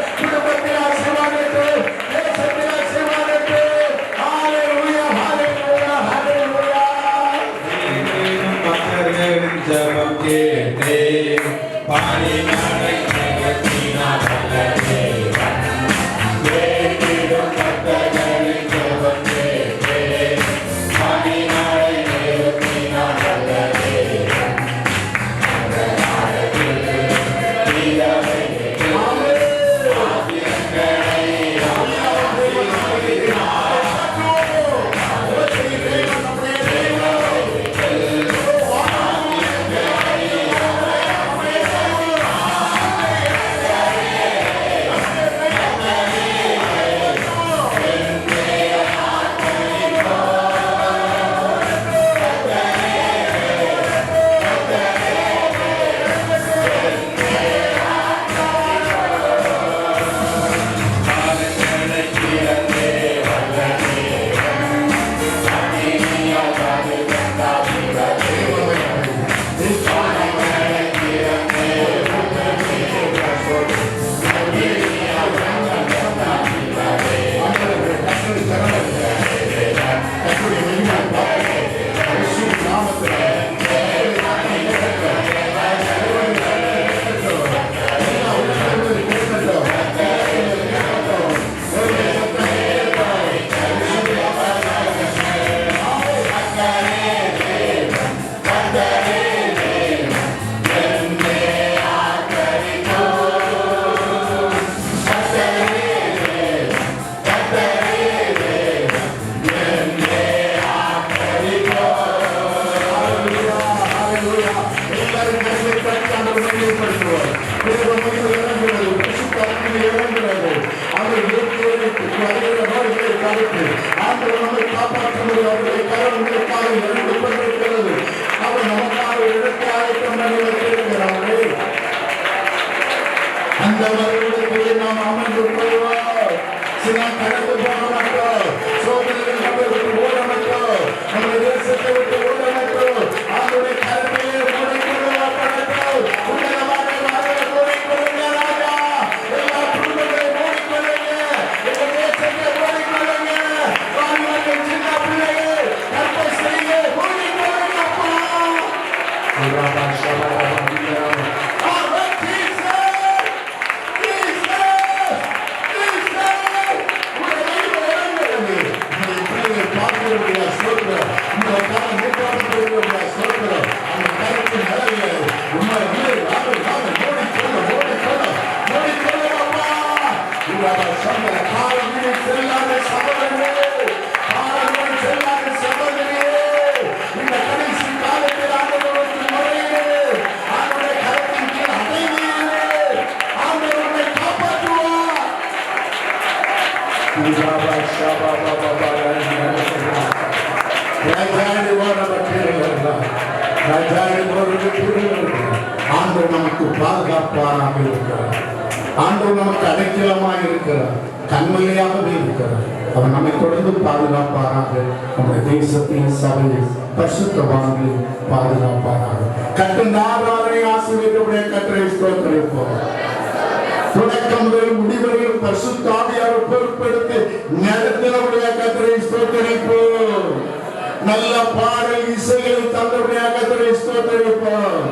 ஆண்டவர் நம்மை காப்பாற்ற முடியும். அவருடைய கரம் உங்களுக்காக இறந்து கொண்டிருக்கிறது. அவர் நமக்காக இடத்தை ஆயத்தம் பண்ணி வைத்திருக்கிறாரே. அந்த வருடத்திலே நாம் அமர்ந்து கொள்வோம். சில கடந்து போக மாட்டோம். சோதனைகள் நம்மை விட்டு ஓட மாட்டோம். நம்முடைய தேசத்தை விட்டு ஓட மாட்டோம். அவருடைய கரத்திலே மூடிக்கொள்ளப்படட்டும். உன்னதமான வாழ்வை மூடிக்கொள்ளுங்க ராஜா. எல்லா குடும்பங்களையும் மூடிக்கொள்ளுங்க. எங்கள் தேசத்தை மூடிக்கொள்ளுங்க. வாலிபர்கள், சின்ன பிள்ளைகள், கற்பை செய்ய மூடிக்கொள்ளுங்க அப்பா. ஆண்டவர் நமக்கு பாதுகாப்பாக இருக்கிறார். ஆண்டவர் நமக்கு அடைக்கலமாக இருக்கிறார். கண்மலையாகவே இருக்கிறார். அவர் நம்மை தொடர்ந்து பாதுகாப்பாராக. நம்முடைய தேசத்தையும் சபையில் பரிசுத்தவான்களை பாதுகாப்பாராக. கட்டுண்ட ஆராதனை ஆசீர்வதிக்கக்கூடிய கர்த்தரை ஸ்தோத்திரிப்போம். தொடக்கம் முதல் முடிவரையும் பரிசுத்த ஆவியாரை பொறுப்பெடுத்து நடத்தினவுடைய கர்த்தரை ஸ்தோத்திரிப்போம். நல்ல பாடல் இசைகளை தந்தவுடைய கர்த்தரை ஸ்தோத்திரிப்போம்.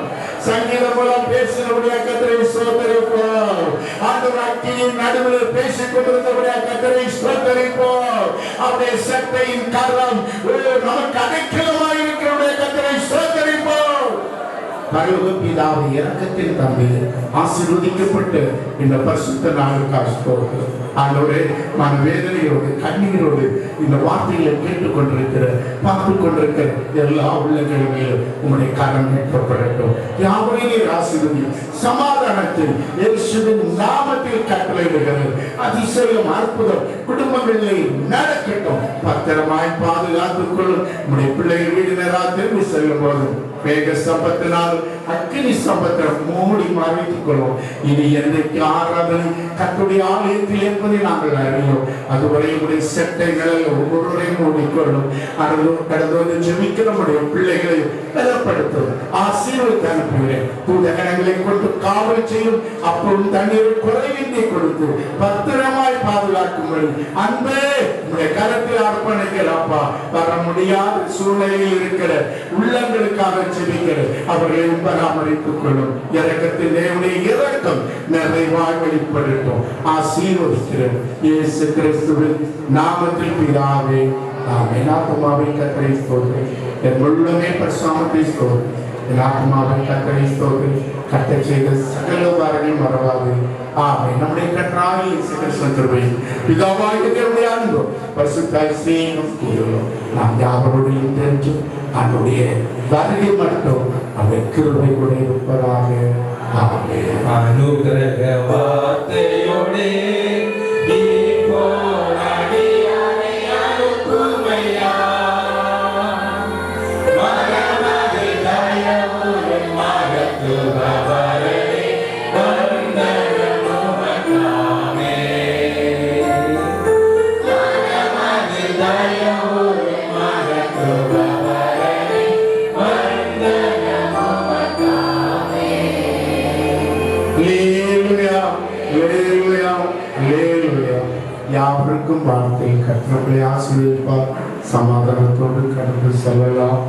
சங்கீதம் மூலம் பேசினவுடைய கர்த்தரை ஸ்தோத்திரிப்போம். ஆண்டவர் அக்கினியின் நடுவில் பேசிக் கொண்டிருந்தவுடைய கர்த்தரை ஸ்தோத்திரிப்போம். அவருடைய சட்டையின் கரம் நமக்கு அடைக்கலமாய் இருக்கிறவுடைய கர்த்தரை ஸ்தோத்திரிப்போம். பரலோக பிதாவே, இரக்கத்தின் தம்பி ஆசீர்வதிக்கப்பட்டு இந்த பரிசுத்த நாளுக்காக ஸ்தோத்திரம். ஆண்டவரே, மன வேதனையோடு கண்ணீரோடு இந்த வார்த்தைகளை கேட்டுக்கொண்டிருக்கிற பார்த்து கொண்டிருக்கிற எல்லா உள்ளங்களின் மேலும் உங்களுடைய கரம் ஏற்றப்படட்டும். யாவரையும் ஆசீர்வதி சமாதானத்தில் இயேசுவின் நாமத்தில் கட்டளையிடுகிறது. அதிசயம் அற்புதம் குடும்பங்களிலே நடக்கட்டும். பத்திரமாய் பாதுகாத்துக் கொள்ளும். உங்களுடைய பிள்ளைகள் வீடினராக திரும்பி செல்லும் போது மேக சம்பத்தினால் அக்கினி சம்பத்தை மூடி மறைத்துக் கொள்வோம். இனி என்றைக்கு ஆராதனை கர்த்தருடைய ஆலயத்தில் என்பதை நாங்கள் அறிவோம். அதுவரை உடைய செட்டைகளை ஒவ்வொருவரையும் மூடிக்கொள்ளும். கடந்து வந்து ஜெபிக்க நம்முடைய பிள்ளைகளை பலப்படுத்தும். ஆசீர்வதித்து அனுப்புகிறேன். தூதகணங்களை கொண்டு காவல் செய்யும். அப்பொழுது தண்ணீர் குறைவின்றி கொடுத்து பத்திரமாய் பாதுகாக்கும்படி அன்பே உடைய கரத்தில் அர்ப்பணிக்கிறப்பா. வர முடியாத சூழ்நிலையில் இருக்கிற உள்ளங்களுக்காக அவர்களையும் பராமரித்துக் கொள்ளும். இரக்கத்தின் தேவனுடைய இரக்கம் நிறைவாய் வெளிப்படட்டும். ஆசீர்வதிக்கிறேன் இயேசு கிறிஸ்துவின் நாமத்தில் பிதாவே, ஆமென். ஆத்துமாவை கர்த்தரை ஸ்தோத்திரி. என் உள்ளமே பரிசுத்தத்தை ஸ்தோத்திரி. என் ஆத்துமாவை கர்த்தரை ஸ்தோத்திரி. கர்த்தர் செய்த சகல உபகாரங்களையும் மறவாது. ஆமென். நம்முடைய கர்த்தராகிய இயேசு கிறிஸ்துவின் கிருபை, பிதாவாகிய தேவனுடைய அன்பு, பரிசுத்த ஸ்நேகம் கூறுகிறோம். நாம் யாவரோடையும் தெரிஞ்சு அவருடைய வருகை மட்டும் அவர் கிருபை கூட இருப்பதாக. ஆமென். அனுகிரக வார்த்தையோடே யாவருக்கும் வார்த்தை கர்த்தரை ஆசீர்வதிப்பார். சமாதானத்தோடு கடந்து செல்லலாம்.